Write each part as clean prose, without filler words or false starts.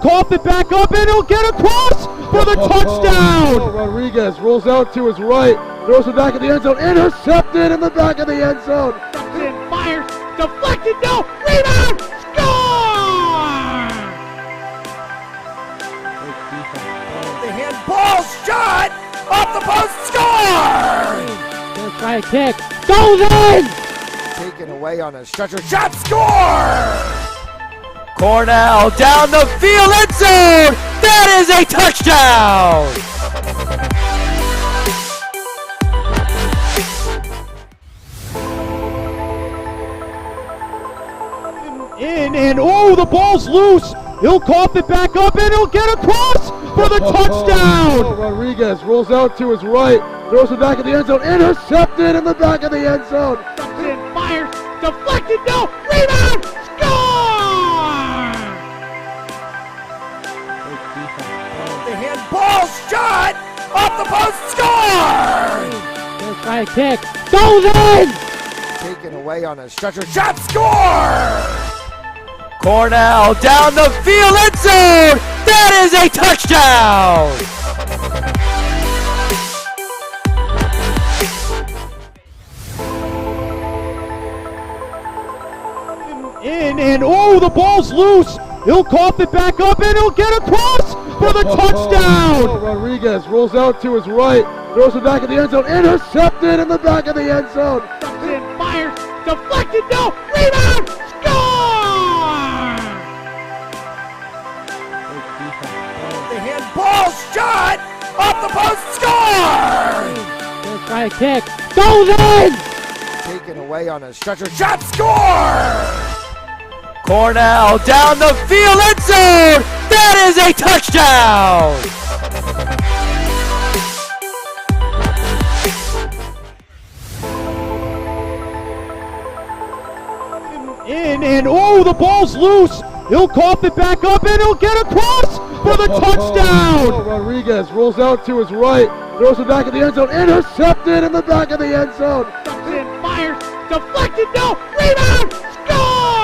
Cough it back up and he'll get across for the touchdown! Rodriguez rolls out to his right, throws it back in the end zone, intercepted in the back of the end zone. And fires, deflected, no, rebound, score! The handball shot, off the post, score! Gonna try a kick, goes in! Taken away on a stretcher, shot, score! Cornell down the field, end zone! That is a touchdown! In and oh, the ball's loose. He'll cough it back up and he'll get across for the touchdown. Rodriguez rolls out to his right, throws it back in the end zone, intercepted in the back of the end zone. And fires, deflected, no, rebound, score! The handball shot, off the post, score! Gonna try a kick, goes in! Taken away on a stretcher, shot, score! Cornell down the field, end zone! That is a touchdown! In and oh, the ball's loose. He'll cough it back up and he'll get across for the touchdown. Rodriguez rolls out to his right, throws it back in the end zone, intercepted in the back of the end zone. And fires, deflected, no, rebound, score! The handball shot, off the post, score! Gonna try a kick, goes in! Taken away on a stretcher, shot, score! Cornell down the field, end zone! That is a touchdown! In and oh, the ball's loose. He'll cough it back up and he'll get across for the touchdown. Rodriguez rolls out to his right, throws it back in the end zone, intercepted in the back of the end zone. And fires, deflected, no, rebound, score!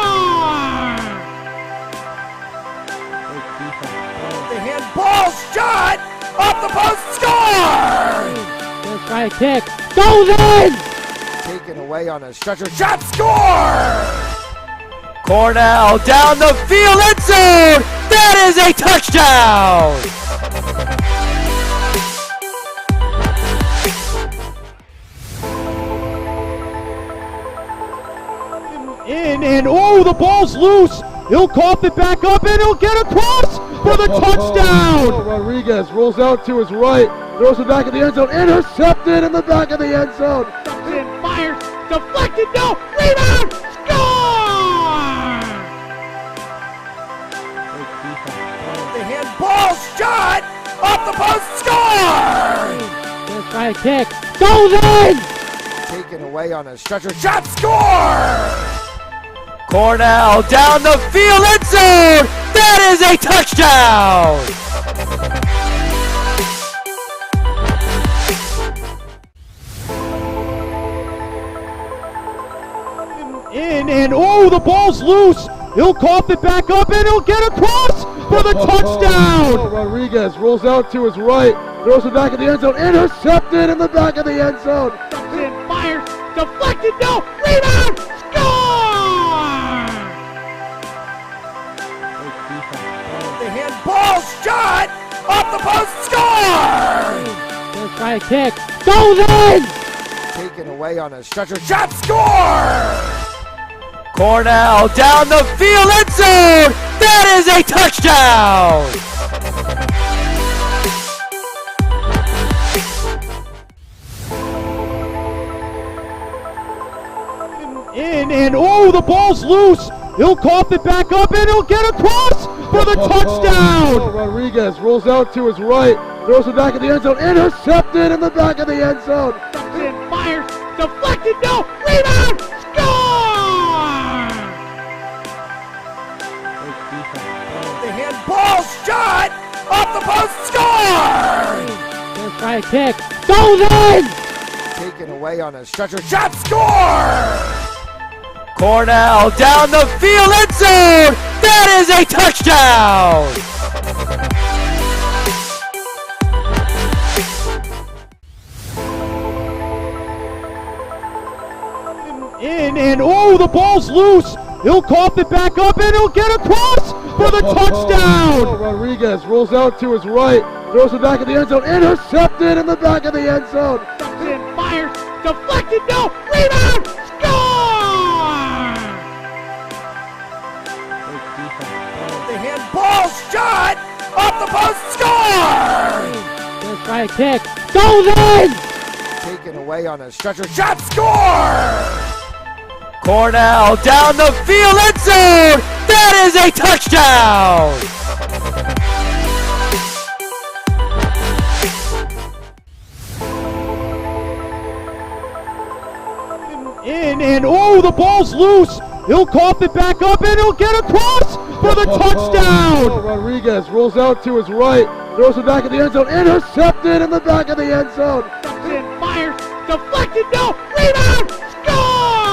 The handball shot, off the post, score! Gonna try a kick, goes in! Taken away on a stretcher, shot, score! Cornell down the field, end zone! That is a touchdown! In and oh, the ball's loose. He'll cough it back up and he'll get across for the touchdown. Rodriguez rolls out to his right, throws it back in the end zone, intercepted in the back of the end zone. And fires, deflected, no, rebound, score! The handball shot, off the post, score! Gonna try a kick, goes in! Taken away on a stretcher, shot, score! Cornell down the field, end zone! That is a touchdown! In and oh, the ball's loose. He'll cough it back up and he'll get across for the touchdown. Rodriguez rolls out to his right, throws it back in the end zone, intercepted in the back of the end zone. And fires, deflected, no, rebound, score! The handball shot, off the post, score! Gonna try a kick, goes in! Taken away on a stretcher, shot, score! Cornell down the field, end zone! That is a touchdown! In and oh, the ball's loose. He'll cough it back up and he'll get across for the touchdown. Rodriguez rolls out to his right, throws it back in the end zone, intercepted in the back of the end zone. And fires, deflected, no, rebound, score! The handball shot, off the post, score! Gonna try a kick, goes in! Taken away on a stretcher, shot, score! Cornell down the field, end zone. That is a touchdown. In and oh, the ball's loose. He'll cough it back up and he'll get across for the touchdown. Rodriguez rolls out to his right, throws it back in the end zone, intercepted in the back of the end zone. And fires, deflected, no, rebound, score! The handball shot off the post, score! Gonna try a kick, goes in! Taken away on a stretcher, shot, score! Cornell down the field, end zone! That is a touchdown! In and oh, the ball's loose. He'll cough it back up and he'll get across for the touchdown. Rodriguez rolls out to his right, throws it back in the end zone, intercepted in the back of the end zone. And fires, deflected, no, rebound, score!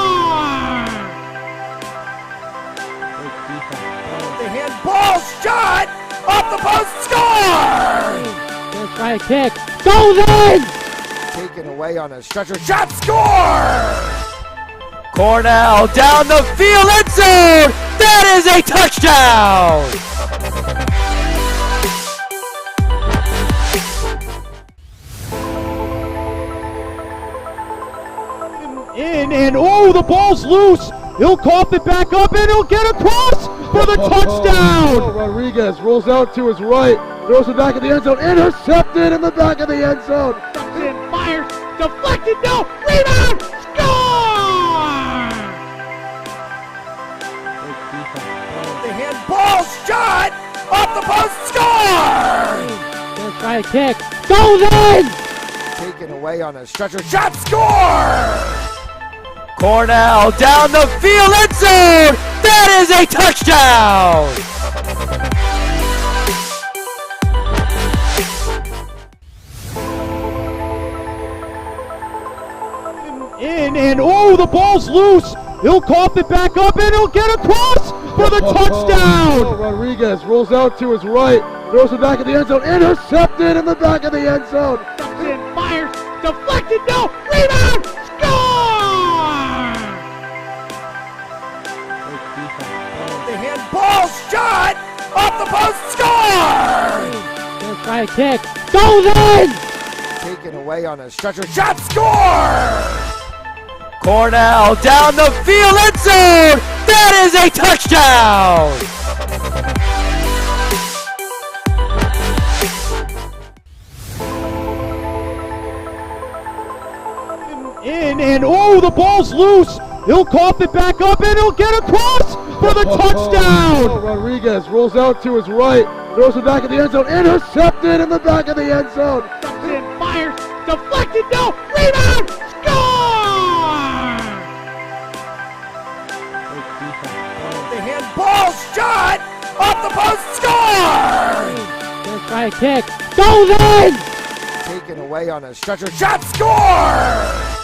The handball shot off the post, score! Gonna try a kick, goes in! Taken away on a stretcher, shot, score! Cornell down the field, end zone! That is a touchdown! In and oh, the ball's loose. He'll cough it back up and he'll get across for the touchdown. Rodriguez rolls out to his right, throws it back in the end zone, intercepted in the back of the end zone. And fires, deflected, no, rebound, score! The handball shot off the post, score! Gonna try a kick, goes in! Taken away on a stretcher, shot, score! Cornell down the field, end zone! That is a touchdown! In and oh, the ball's loose. He'll cough it back up and he'll get across for the touchdown. Rodriguez rolls out to his right, throws it back in the end zone, intercepted in the back of the end zone. And fires, deflected, no, rebound, score! The handball shot off the post, score! Gonna try a kick, goes in! Taken away on a stretcher, shot, score! Cornell down the field, end zone! That is a touchdown! In and oh, the ball's loose. He'll cough it back up and he'll get across for the touchdown. Rodriguez rolls out to his right, throws it back in the end zone, intercepted in the back of the end zone. And fires, deflected, no, rebound, score! The handball shot off the post, score! Gonna try a kick, goes in! Taken away on a stretcher, shot, score!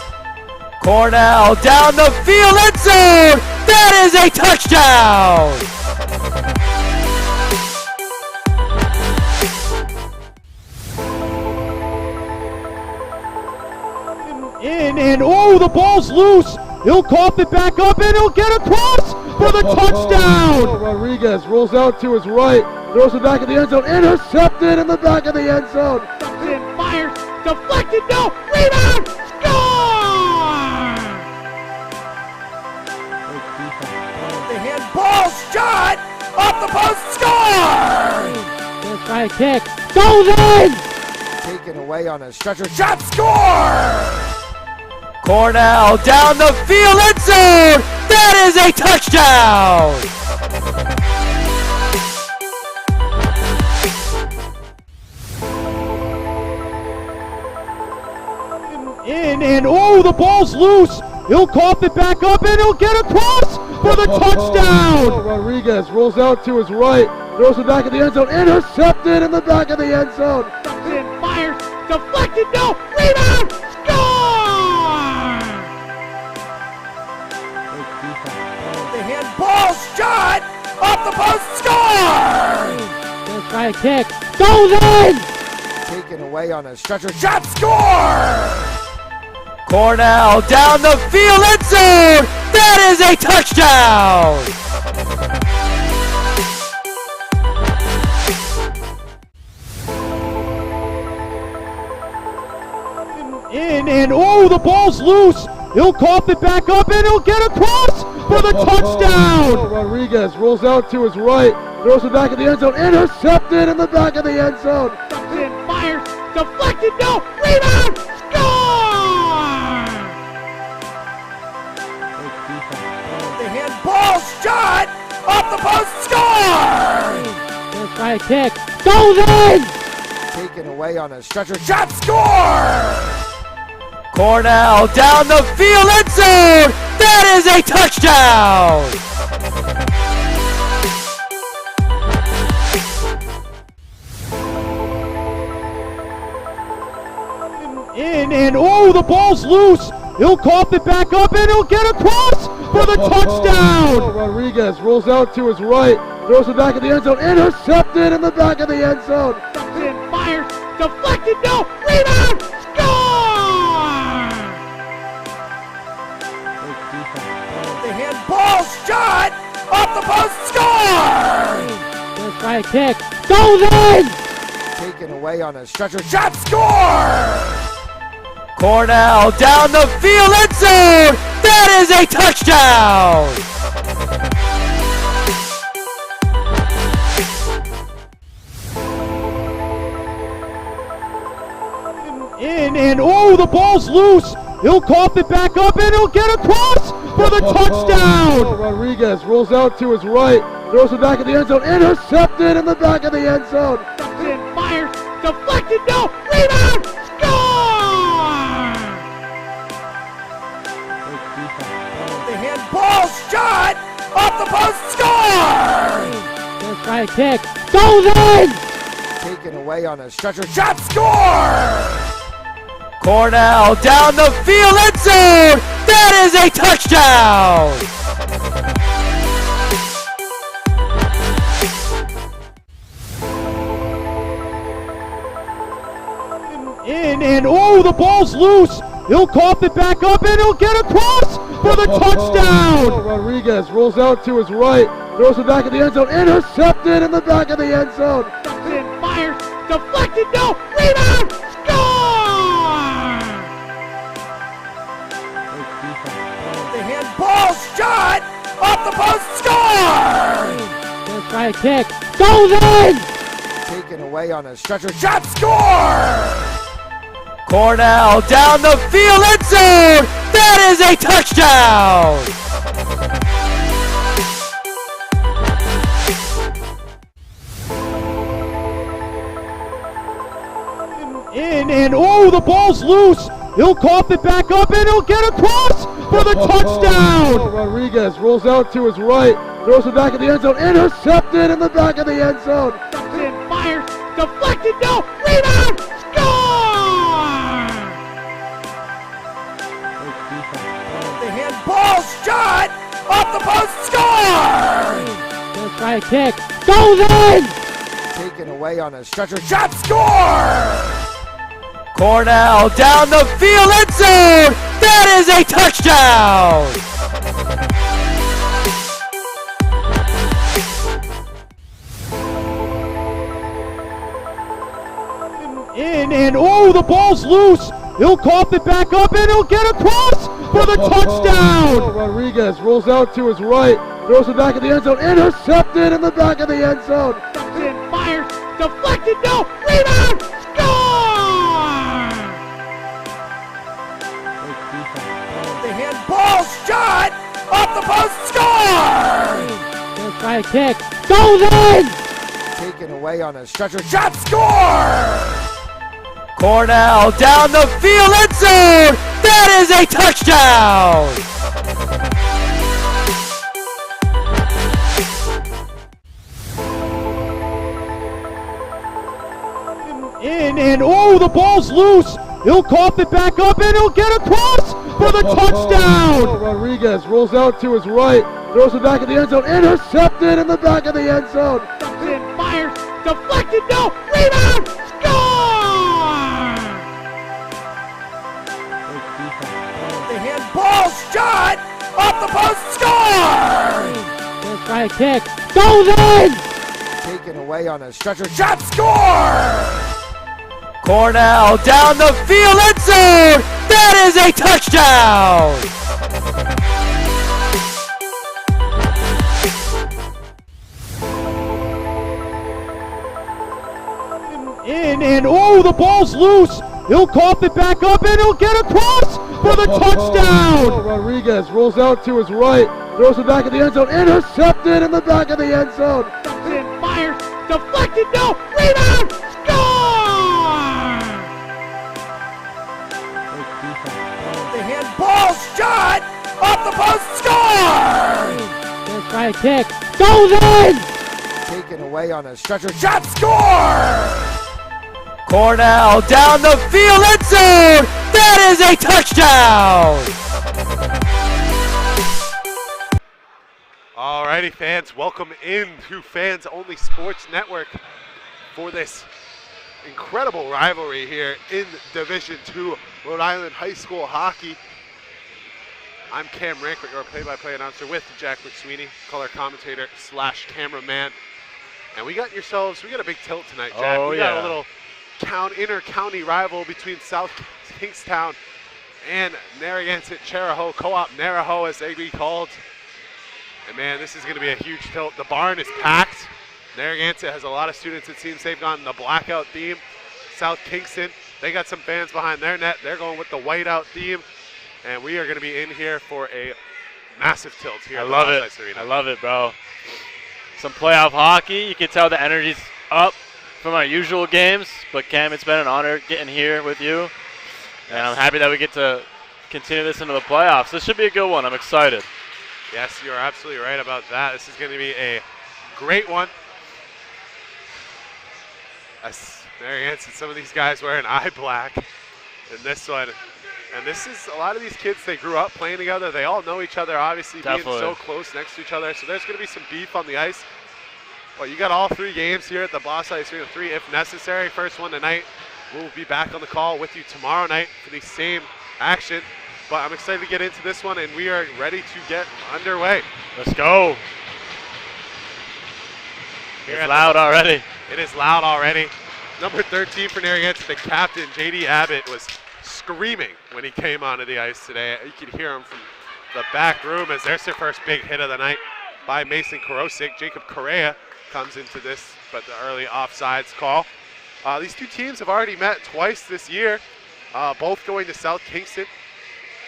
Cornell down the field, end zone! That is a touchdown! In and oh, the ball's loose. He'll cough it back up and he'll get across for the touchdown. Rodriguez rolls out to his right, throws it back in the end zone, intercepted in the back of the end zone. And fires, deflected, no, rebound, score! The handball shot off the post, score! Gonna try a kick, goes in! Taken away on a stretcher, shot, score! Cornell down the field, end zone! That is a touchdown! In and oh, the ball's loose. He'll cough it back up and he'll get across for the touchdown. Rodriguez rolls out to his right, throws it back in the end zone, intercepted in the back of the end zone. And fires, deflected, no, rebound, score! shot! Off the post, score! Gonna try a kick. Goes in! Taken away on a stretcher, shot, score! Cornell down the field, end zone! That is a touchdown! And oh, the ball's loose. He'll cough it back up and he'll get across for the touchdown. Rodriguez rolls out to his right, throws it back in the end zone, intercepted in the back of the end zone. And fires, deflected, no, rebound, score! The handball shot, off the post, score! Gonna try a kick, goes in! Taken away on a stretcher, shot, score! Cornell down the field, end zone! That is a touchdown! And oh, the ball's loose. He'll cough it back up and he'll get across for the touchdown. Rodriguez rolls out to his right, throws it back in the end zone, intercepted in the back of the end zone. And fires, deflected, no, rebound, score! The handball shot, off the post, score! Gonna try a kick, goes in! Taken away on a stretcher, shot, score! Cornell down the field, end zone! That is a touchdown! And oh, the ball's loose. He'll cough it back up and he'll get across for the touchdown. Rodriguez rolls out to his right, throws it back in the end zone, intercepted in the back of the end zone. And fires, deflected, no, rebound, score! The handball shot, off the post, score! Gonna try a kick, goes in! Taken away on a stretcher, shot, score! Cornell down the field, end zone! That is a touchdown! And oh, the ball's loose. He'll cough it back up and he'll get across for the touchdown. Rodriguez rolls out to his right, throws it back in the end zone, intercepted in the back of the end zone. And fires, deflected, no, rebound, score! The handball shot, off the post, score! Gonna try a kick, goes in! Taken away on a stretcher, shot, score! Cornell down the field, end zone! That is a touchdown! And oh, the ball's loose. He'll cough it back up and he'll get across for the touchdown. Rodriguez rolls out to his right, throws it back in the end zone, intercepted in the back of the end zone. And fires, deflected, no, rebound, score! The handball shot, off the post, score! Gonna try a kick, goes in! Taken away on a stretcher, shot, score! Cornell down the field, end zone! That is a touchdown! And oh, the ball's loose. He'll cough it back up and he'll get across for the touchdown. Rodriguez rolls out to his right, throws it back in the end zone, intercepted in the back of the end zone. And fires, deflected, no, rebound, score! The handball shot, off the post, score! Gonna try a kick, goes in! Taken away on a stretcher, shot, score! Cornell down the field, end zone! That is a touchdown! And oh, the ball's loose. He'll cough it back up and he'll get across for the touchdown. Rodriguez rolls out to his right, Throws it back in the end zone. Intercepted in the back of the end zone. In, fires, deflected, no, rebound, score! The handball shot off the post, score! Let's try a kick, goes in! Taken away on a stretcher, shot, score! Cornell down the field, end zone! That is a touchdown! In, and oh, the ball's loose. He'll cough it back up, and he'll get across for the touchdown. Rodriguez rolls out to his right, throws it back in the end zone. Intercepted in the back of the end zone. In, fires, deflected, no, rebound, score! The handball shot off the post, score! Let's try a kick, goes in! Taken away on a stretcher, shot, score! Cornell down the field, end zone! That is a touchdown! Alrighty, fans, welcome into Fans Only Sports Network for this incredible rivalry here in Division II Rhode Island High School hockey. I'm Cam Rankford, your play-by-play announcer with Jack McSweeney, color commentator / cameraman. And we got a big tilt tonight, Jack. We got a little inter-county rival between South Kingstown and Narragansett Chariho, Co-op Nariho as they be called. And man, this is going to be a huge tilt. The barn is packed. Narragansett has a lot of students. It seems they've gone the blackout theme. South Kingston, they got some fans behind their net. They're going with the whiteout theme. And we are going to be in here for a massive tilt here. I love it. I love it, bro. Some playoff hockey. You can tell the energy's up from our usual games. But Cam, it's been an honor getting here with you. And I'm happy that we get to continue this into the playoffs. This should be a good one. I'm excited. Yes, you're absolutely right about that. This is going to be a great one. Narragansett, some of these guys wearing eye black in this one. And this is a lot of these kids, they grew up playing together. They all know each other, obviously, Definitely. being so close next to each other. So there's going to be some beef on the ice. Well, you got all 3 games here at the Boss Ice Arena, 3 if necessary. First one tonight. We'll be back on the call with you tomorrow night for the same action. But I'm excited to get into this one, and we are ready to get underway. Let's go. It's loud already. It is loud already. Number 13 for Narragansett, the captain, J.D. Abbott, was screaming when he came onto the ice today. You could hear him from the back room as there's their first big hit of the night by Mason Korosik. Jacob Correa comes into this, but the early offsides call. These two teams have already met twice this year, both going to South Kingston.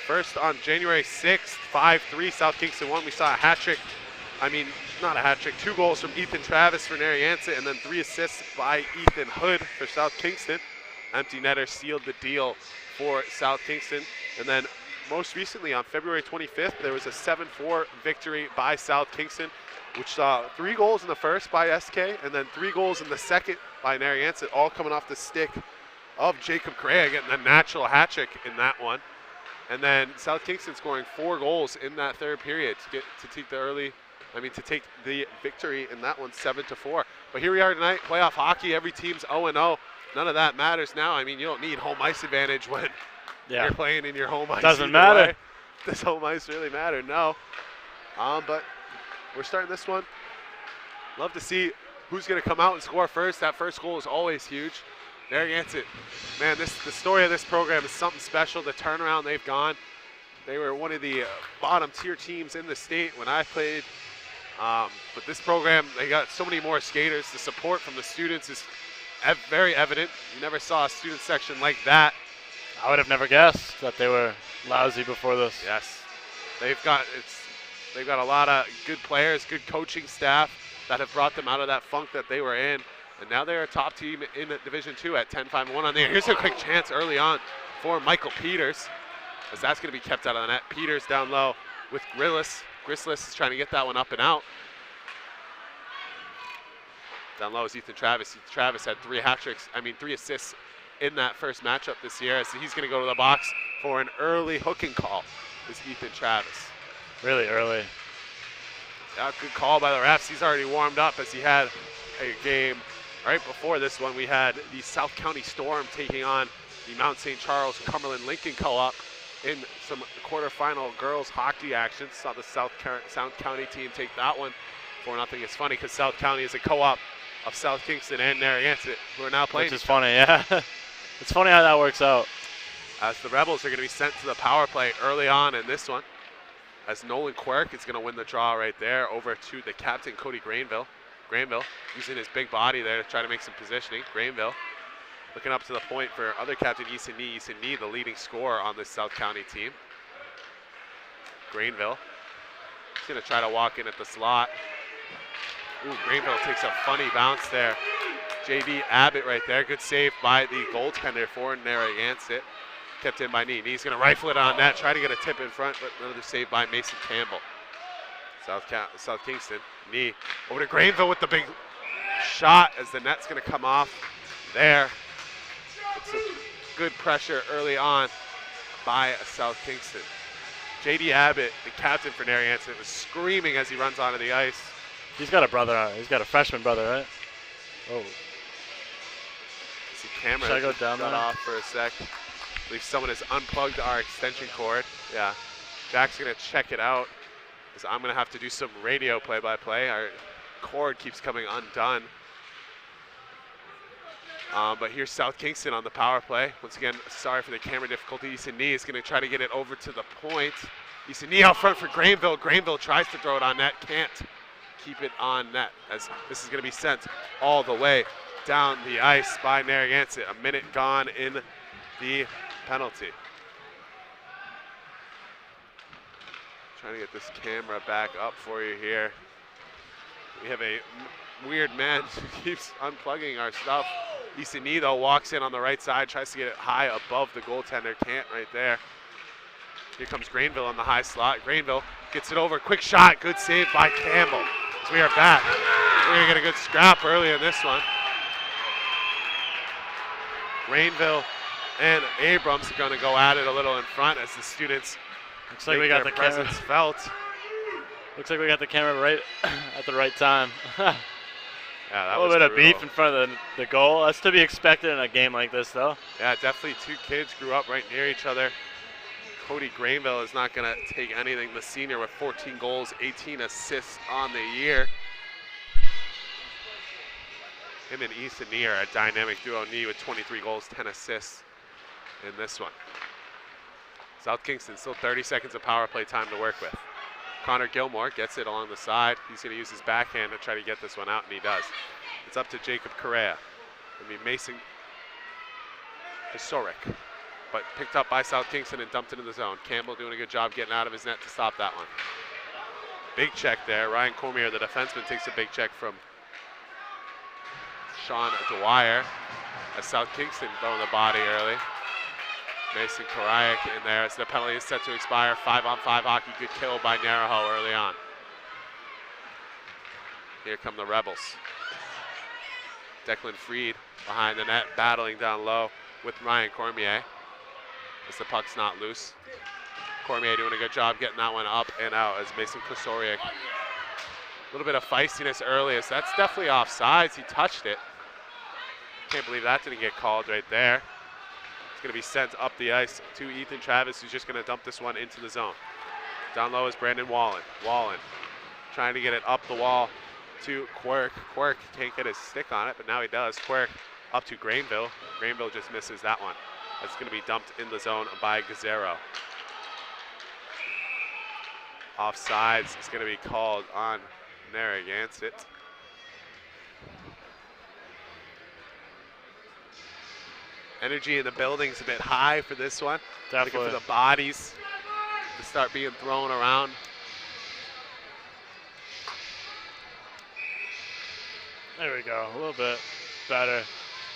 First on January 6th, 5-3, South Kingston won. We saw a hat trick. I mean, not a hat trick, 2 goals from Ethan Travis for Narragansett, and then 3 assists by Ethan Hood for South Kingston. Empty netter sealed the deal for South Kingston. And then most recently on February 25th, there was a 7-4 victory by South Kingston, which saw 3 goals in the first by SK, and then 3 goals in the second by Narragansett, all coming off the stick of Jacob Correa, getting a natural hat trick in that one. And then South Kingston scoring 4 goals in that third period to take the victory in that one, 7-4. But here we are tonight, playoff hockey. Every team's 0-0. None of that matters now. I mean, you don't need home ice advantage when you're playing in your home ice. Doesn't matter. Way. Does home ice really matter? No. But we're starting this one. Love to see who's going to come out and score first. That first goal is always huge. Narragansett, man, the story of this program is something special. The turnaround they've gone. They were one of the bottom tier teams in the state when I played. But this program, they got so many more skaters. The support from the students is very evident. You never saw a student section like that. I would have never guessed that they were lousy before this. Yes, they've got a lot of good players, good coaching staff that have brought them out of that funk that they were in. And now they're a top team in Division II at 10-5-1 on there. Here's a quick chance early on for Michael Peters, as that's going to be kept out of the net. Peters down low with Grislis. Grislis is trying to get that one up and out. Down low is Ethan Travis. Travis had 3 assists in that first matchup this year, as he's going to go to the box for an early hooking call. Is Ethan Travis. Really early. Good call by the refs. He's already warmed up as he had a game right before this one. We had the South County Storm taking on the Mount St. Charles Cumberland Lincoln Co-op in some quarterfinal girls hockey action. Saw the South County team take that one 4-0. It's funny because South County is a co-op of South Kingston and Narragansett, who are now playing. Which is funny, yeah. It's funny how that works out. As the Rebels are going to be sent to the power play early on in this one, as Nolan Quirk is going to win the draw right there over to the captain, Cody Granville. Granville using his big body there to try to make some positioning. Granville looking up to the point for other captain, Eason Nee. Eason Nee, the leading scorer on this South County team. Granville is going to try to walk in at the slot. Ooh, Granville takes a funny bounce there. JD Abbott right there. Good save by the goaltender for Narragansett. Kept in by Nee. Nee's going to rifle it on net, try to get a tip in front, but another save by Mason Campbell. South Kingston. Nee over to Granville with the big shot as the net's going to come off there. It's a good pressure early on by South Kingston. JD Abbott, the captain for Narragansett, was screaming as he runs onto the ice. He's got a brother. He's got a freshman brother, right? Oh. See camera Should I go down shut there? off for a sec. I believe someone has unplugged our extension cord. Yeah. Jack's going to check it out, because I'm going to have to do some radio play-by-play. Our cord keeps coming undone. But here's South Kingston on the power play. Once again, sorry for the camera difficulty. Eason Nee is going to try to get it over to the point. Eason Nee out front for Granville. Granville tries to throw it on net, can't keep it on net, as this is going to be sent all the way down the ice by Narragansett. A minute gone in the penalty. Trying to get this camera back up for you here. We have a weird man who keeps unplugging our stuff. Eason Nee, though, walks in on the right side, tries to get it high above the goaltender. Can't right there. Here comes Granville on the high slot. Granville gets it over. Quick shot. Good save by Campbell. So we are back. We're going to get a good scrap early in this one. Granville and Abrams are going to go at it a little in front as the students Looks like we got the presence camera. felt. Looks like we got the camera right at the right time. Yeah, that a little was bit of brutal. beef in front of the goal. That's to be expected in a game like this, though. Yeah, definitely two kids grew up right near each other. Cody Granville is not going to take anything. The senior with 14 goals, 18 assists on the year. Him and Eason Nee are a dynamic duo. Nee with 23 goals, 10 assists in this one. South Kingston still 30 seconds of power play time to work with. Connor Gilmore gets it along the side. He's going to use his backhand to try to get this one out, and he does. It's up to Jacob Correa. I mean, Mason Historic, but picked up by South Kingston and dumped into the zone. Campbell doing a good job getting out of his net to stop that one. Big check there. Ryan Cormier, the defenseman, takes a big check from Sean Dwyer as South Kingston throwing the body early. Mason Karayak in there as the penalty is set to expire. 5-on-5 hockey. Good kill by Nariho early on. Here come the Rebels. Declan Freed behind the net, battling down low with Ryan Cormier as the puck's not loose. Cormier doing a good job getting that one up and out as Mason Kosoriak. A little bit of feistiness early, as that's definitely offsides. He touched it. Can't believe that didn't get called right there. It's going to be sent up the ice to Ethan Travis, who's just going to dump this one into the zone. Down low is Brandon Wallen. Wallen trying to get it up the wall to Quirk. Quirk can't get his stick on it, but now he does. Quirk up to Granville. Granville just misses that one. That's going to be dumped in the zone by Gazzaro. Offsides is going to be called on Narragansett. Energy in the building's a bit high for this one. Definitely. Looking for the bodies to start being thrown around. There we go. A little bit better.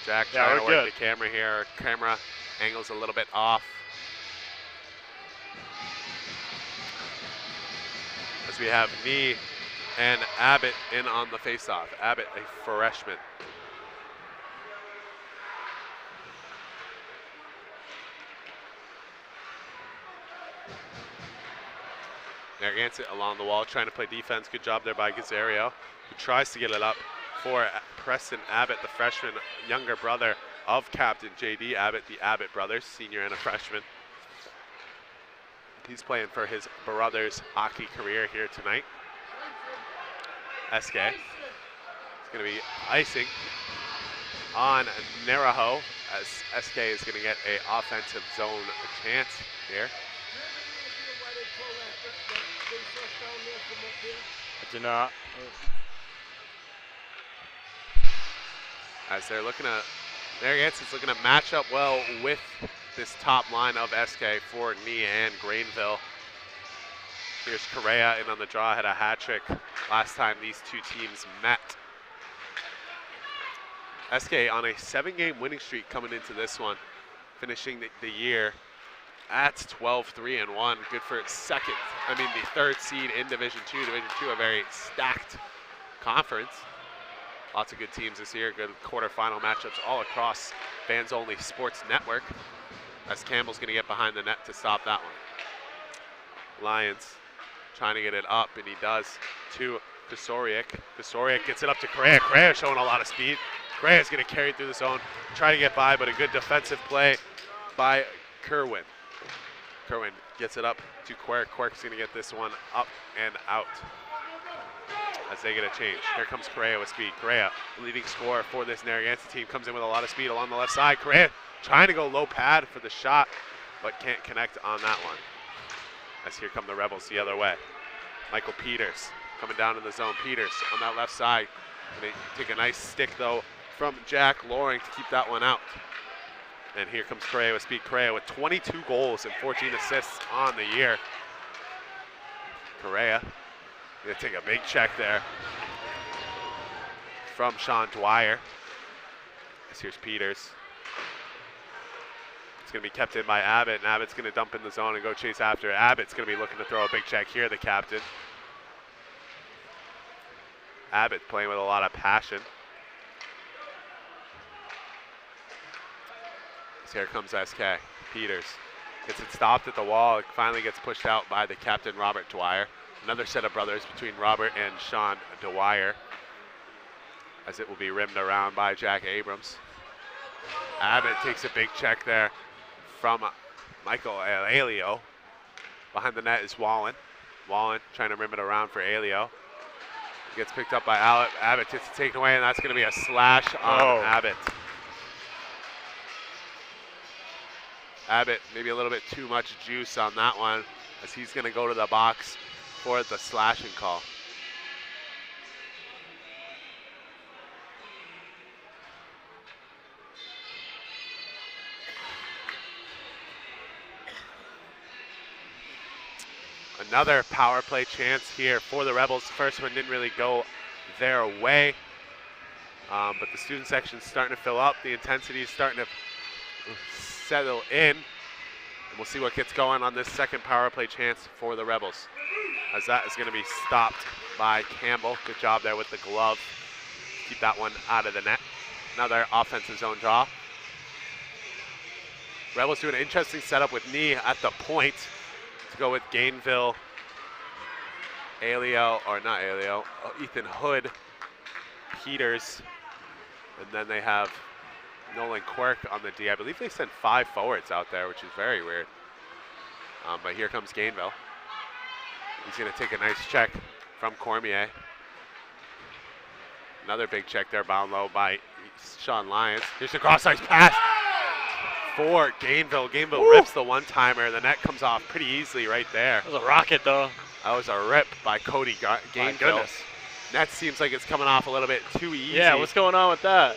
Jack Yeah, trying to we're work good. the camera here. Our camera angle's a little bit off. As we have Nee and Abbott in on the faceoff. Abbott, a freshman. Narragansett along the wall, trying to play defense. Good job there by Gazario, who tries to get it up for Preston Abbott, the freshman, younger brother of Captain J.D. Abbott, the Abbott brothers, senior and a freshman. He's playing for his brother's hockey career here tonight. SK is going to be icing on Nariho, as SK is going to get an offensive zone chance here. I do not. As they're looking to, Narragansett's looking to match up well with this top line of SK for Nia and Grainville. Here's Correa in on the draw, had a hat trick last time these two teams met. SK on a 7-game winning streak coming into this one, finishing the year at 12-3-1. Good for the third seed in Division II. Division II, a very stacked conference. Lots of good teams this year, good quarterfinal matchups all across Fans Only Sports Network. As Campbell's going to get behind the net to stop that one. Lions trying to get it up, and he does to Kasoriak. Kasoriak gets it up to Correa. Correa showing a lot of speed. Correa's going to carry it through the zone, try to get by, but a good defensive play by Kerwin. Kerwin gets it up to Quirk. Quirk's going to get this one up and out as they get a change. Here comes Correa with speed. Correa, leading scorer for this Narragansett team, comes in with a lot of speed along the left side. Correa trying to go low pad for the shot, but can't connect on that one. As here come the Rebels the other way. Michael Peters coming down in the zone. Peters on that left side. They take a nice stick, though, from Jack Loring to keep that one out. And here comes Correa with speed. Correa with 22 goals and 14 assists on the year. Correa going to take a big check there from Sean Dwyer. As here's Peters. It's going to be kept in by Abbott, and Abbott's going to dump in the zone and go chase after it. Abbott's going to be looking to throw a big check here, the captain. Abbott playing with a lot of passion. So here comes SK. Peters gets it stopped at the wall. It finally gets pushed out by the captain, Robert Dwyer. Another set of brothers between Robert and Sean Dwyer, as it will be rimmed around by Jack Abrams. Abbott takes a big check there from Michael Alio. Behind the net is Wallen. Wallen trying to rim it around for Alio. Gets picked up by Abbott, gets it taken away, and that's going to be a slash on Abbott. Abbott, maybe a little bit too much juice on that one, as he's going to go to the box for the slashing call. Another power play chance here for the Rebels. The first one didn't really go their way, but the student section's starting to fill up. The intensity is starting to settle in, and we'll see what gets going on this second power play chance for the Rebels, as that is going to be stopped by Campbell. Good job there with the glove. Keep that one out of the net. Another offensive zone draw. Rebels doing an interesting setup with Knee at the point to go with Gainville, Ethan Hood, Peters, and then they have Nolan Quirk on the D. I believe they sent 5 forwards out there, which is very weird. But here comes Gainville. He's going to take a nice check from Cormier. Another big check there, bound low by Sean Lyons. Here's the cross-ice pass for Gainville. Gainville rips the one-timer. The net comes off pretty easily right there. That was a rocket, though. That was a rip by Cody Gainville. My goodness. Net seems like it's coming off a little bit too easy. Yeah, what's going on with that?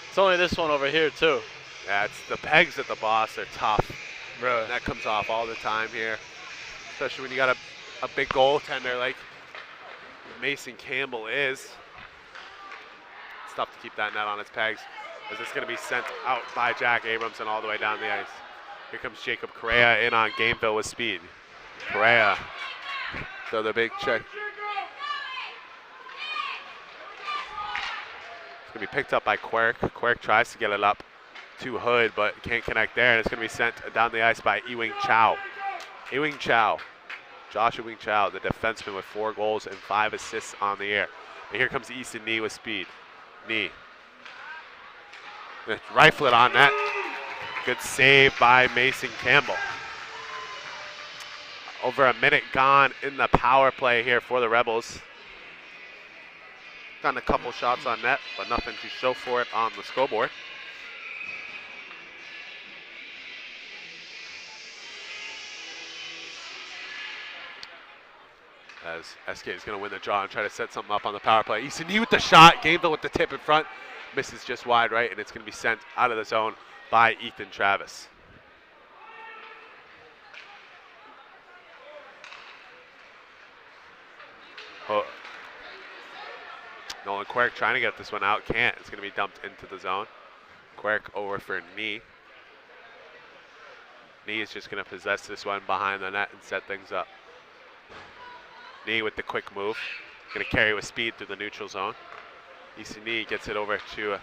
It's only this one over here, too. Yeah, it's the pegs at the boss are tough. Really? That comes off all the time here, especially when you got a big goaltender like Mason Campbell is. It's tough to keep that net on its pegs, as it's going to be sent out by Jack Abrams and all the way down the ice. Here comes Jacob Correa in on Gainville with speed. Correa, so the big check. It's going to be picked up by Quirk. Quirk tries to get it up to Hood, but can't connect there, and it's going to be sent down the ice by Ewing Chow. Ewing Chow Joshua Wing Chow, the defenseman, with 4 goals and 5 assists on the year. And here comes Easton Nee with speed. Nee. Rifle it on net. Good save by Mason Campbell. Over a minute gone in the power play here for the Rebels. Gotten a couple shots on net, but nothing to show for it on the scoreboard. As SK is going to win the draw and try to set something up on the power play. Easton Nee with the shot. Gameville with the tip in front. Misses just wide right, and it's going to be sent out of the zone by Ethan Travis. Oh. Nolan Quirk trying to get this one out. Can't. It's going to be dumped into the zone. Quirk over for Nee. Nee is just going to possess this one behind the net and set things up. Nee with the quick move. Going to carry with speed through the neutral zone. Easton Nee gets it over to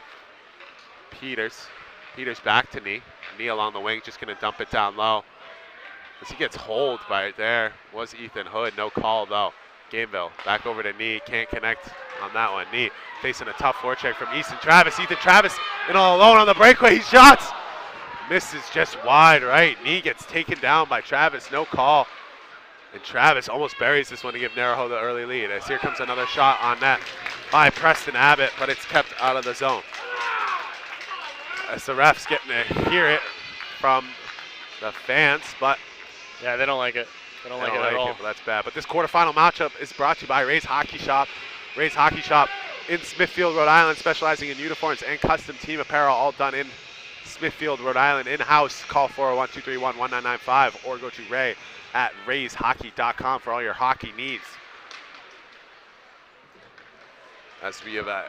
Peters. Peters back to Nee. Nee along the wing, just going to dump it down low. As he gets holed right there was Ethan Hood. No call though. Gameville back over to Nee. Can't connect on that one. Nee facing a tough forecheck from Ethan Travis. Ethan Travis in all alone on the breakaway. He shots. Misses just wide right. Nee gets taken down by Travis. No call. And Travis almost buries this one to give Nariho the early lead. As here comes another shot on net by Preston Abbott, but it's kept out of the zone. As the refs getting to hear it from the fans, but yeah, they don't like it. They don't like it at all. But that's bad. But this quarterfinal matchup is brought to you by Ray's Hockey Shop. Ray's Hockey Shop in Smithfield, Rhode Island, specializing in uniforms and custom team apparel, all done in Smithfield, Rhode Island, in-house. Call 401-231-1995 or go to Ray at rayshockey.com for all your hockey needs. As we have a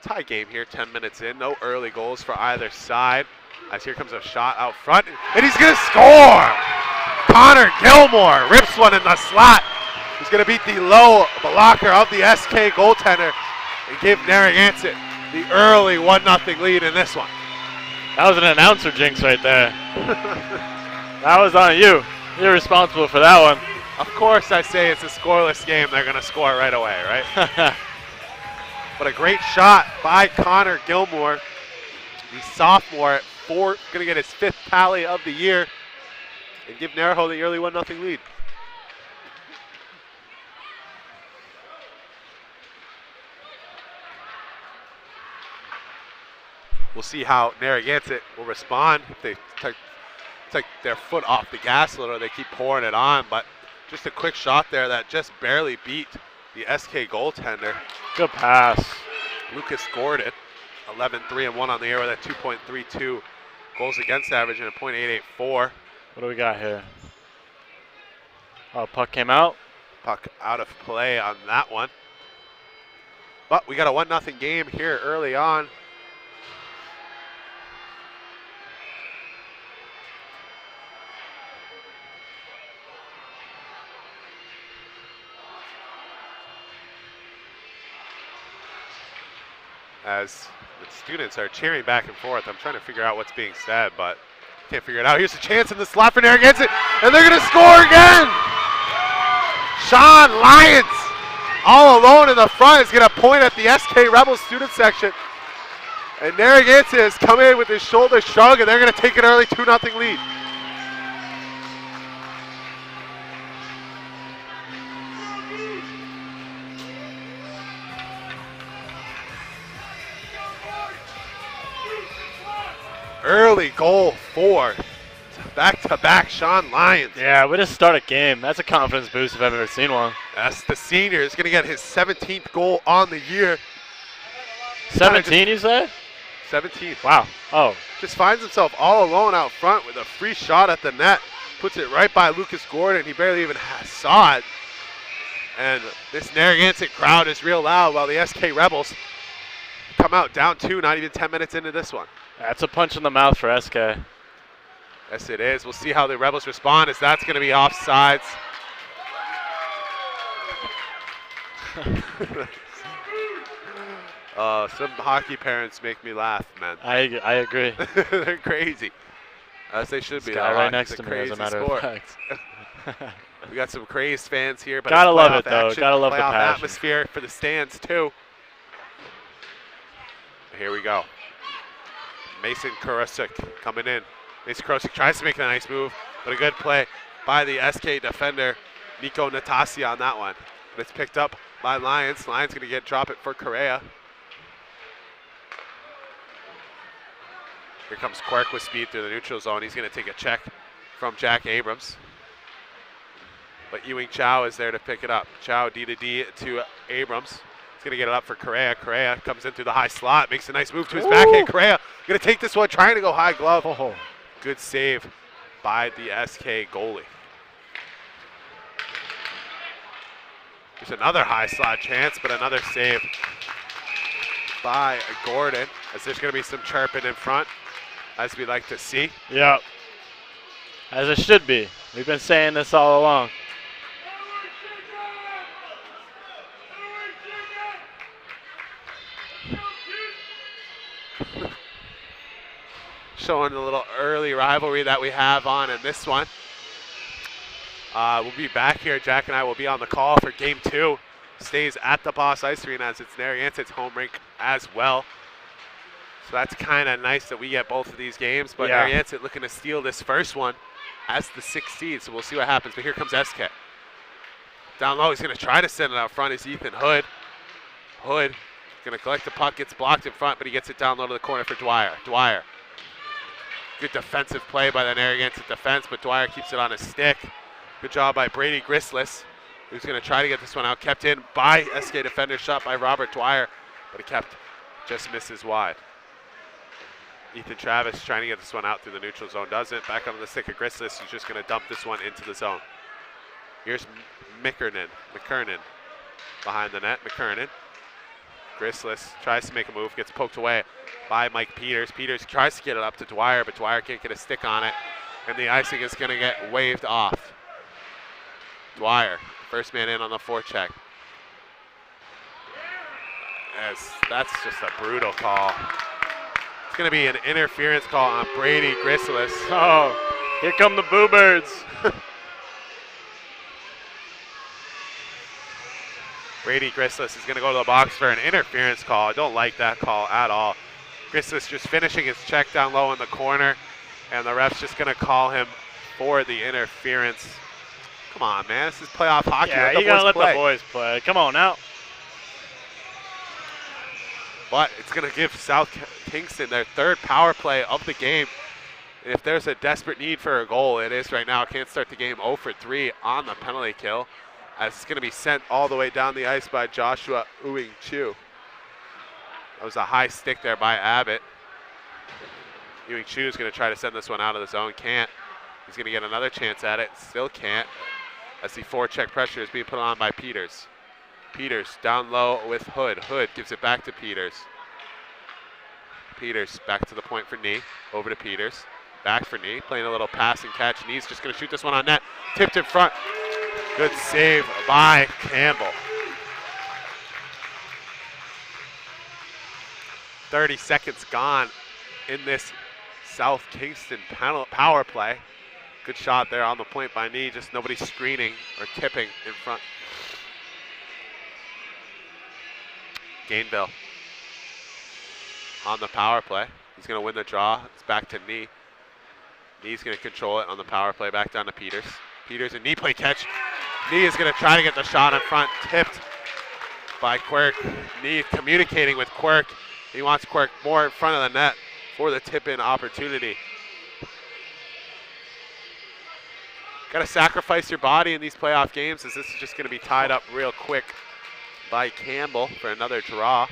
tie game here, 10 minutes in. No early goals for either side. As here comes a shot out front, and he's going to score! Connor Gilmore rips one in the slot. He's going to beat the low blocker of the SK goaltender and give Narragansett the early 1-0 lead in this one. That was an announcer jinx right there. That was on you. You're responsible for that one. Of course I say it's a scoreless game. They're going to score right away, right? But a great shot by Connor Gilmore, the sophomore at 4, going to get his 5th tally of the year and give Nariho the early 1-0 lead. We'll see how Narragansett will respond. If they take their foot off the gas a little, they keep pouring it on, but just a quick shot there that just barely beat the SK goaltender. Good pass. Lucas scored it. 11-3-1 on the air with a 2.32 goals against average and a .884. What do we got here? Oh, puck came out. Puck out of play on that one. But we got a 1-0 game here early on. As the students are cheering back and forth. I'm trying to figure out what's being said, but can't figure it out. Here's a chance in the slot for Narragansett, and they're going to score again! Sean Lyons, all alone in the front, is going to point at the SK Rebels student section. And Narragansett has come in with his shoulder shrug, and they're going to take an early 2-0 lead. Early goal for back-to-back Sean Lyons. Yeah, way to start a game. That's a confidence boost if I've ever seen one. That's the senior. He's going to get his 17th goal on the year. 17, you said? 17th. Wow. Oh. Just finds himself all alone out front with a free shot at the net. Puts it right by Lucas Gordon. He barely even saw it. And this Narragansett crowd is real loud while the SK Rebels come out down 2, not even 10 minutes into this one. That's a punch in the mouth for SK. Yes, it is. We'll see how the Rebels respond, as that's going to be offsides. Some hockey parents make me laugh, man. I agree. They're crazy. As they should be. This guy right next to me, as a matter of fact. We got some crazed fans here, but Gotta it's love playoff it, though. action, Gotta love the playoff passion. atmosphere for the stands, too. Here we go. Mason Karasik coming in. Mason Karasik tries to make a nice move, but a good play by the SK defender, Nico Natasi, on that one. But it's picked up by Lions. Lions going to drop it for Correa. Here comes Quirk with speed through the neutral zone. He's going to take a check from Jack Abrams. But Ewing Chow is there to pick it up. Chow D to D to Abrams. He's going to get it up for Correa. Correa comes in through the high slot, makes a nice move to his backhand. Correa going to take this one, trying to go high glove. Oh. Good save by the SK goalie. There's another high slot chance, but another save by Gordon, as there's going to be some chirping in front, as we like to see. Yeah. As it should be. We've been saying this all along. Showing the little early rivalry that we have on in this one. We'll be back here. Jack and I will be on the call for game 2. Stays at the Boss Ice Arena as it's Narragansett's home rink as well. So that's kind of nice that we get both of these games. But Yeah. Narragansett looking to steal this first one as the 6th seed. So we'll see what happens. But here comes SK. Down low, he's going to try to send it out front. Is Ethan Hood. Hood going to collect the puck, gets blocked in front, but he gets it down low to the corner for Dwyer. Dwyer. Good defensive play by the Narragansett defense, but Dwyer keeps it on his stick. Good job by Brady Grislis, who's going to try to get this one out. Kept in by SK defender, shot by Robert Dwyer, but it just misses wide. Ethan Travis trying to get this one out through the neutral zone, doesn't. Back on the stick of Grislis, who's just going to dump this one into the zone. Here's McKernan behind the net. McKernan. Grislis tries to make a move, gets poked away by Mike Peters. Peters tries to get it up to Dwyer, but Dwyer can't get a stick on it, and the icing is going to get waved off. Dwyer, first man in on the forecheck. That's just a brutal call. It's going to be an interference call on Brady Grislis. Oh, here come the Boo Birds. Brady Grislis is going to go to the box for an interference call. I don't like that call at all. Grislis just finishing his check down low in the corner, and the ref's just going to call him for the interference. Come on, man. This is playoff hockey. Yeah, you got to let the boys play. Come on now. But it's going to give South Kingston their 3rd power play of the game. And if there's a desperate need for a goal, it is right now. Can't start the game 0 for 3 on the penalty kill, as it's going to be sent all the way down the ice by Joshua Ewing Chu. That was a high stick there by Abbott. Ewing Chu is going to try to send this one out of the zone. Can't. He's going to get another chance at it. Still can't, as the forecheck pressure is being put on by Peters. Peters down low with Hood. Hood gives it back to Peters. Peters back to the point for Nee. Over to Peters. Back for Nee. Playing a little pass and catch. Nee's just going to shoot this one on net. Tipped in front. Good save by Campbell. 30 seconds gone in this South Kingston power play. Good shot there on the point by Nee. Just nobody screening or tipping in front. Gainville on the power play. He's going to win the draw. It's back to Nee. Nee's going to control it on the power play. Back down to Peters. Peters and Nee play catch. Nee is going to try to get the shot in front. Tipped by Quirk. Nee communicating with Quirk. He wants Quirk more in front of the net for the tip-in opportunity. Got to sacrifice your body in these playoff games, as this is just going to be tied up real quick by Campbell for another draw.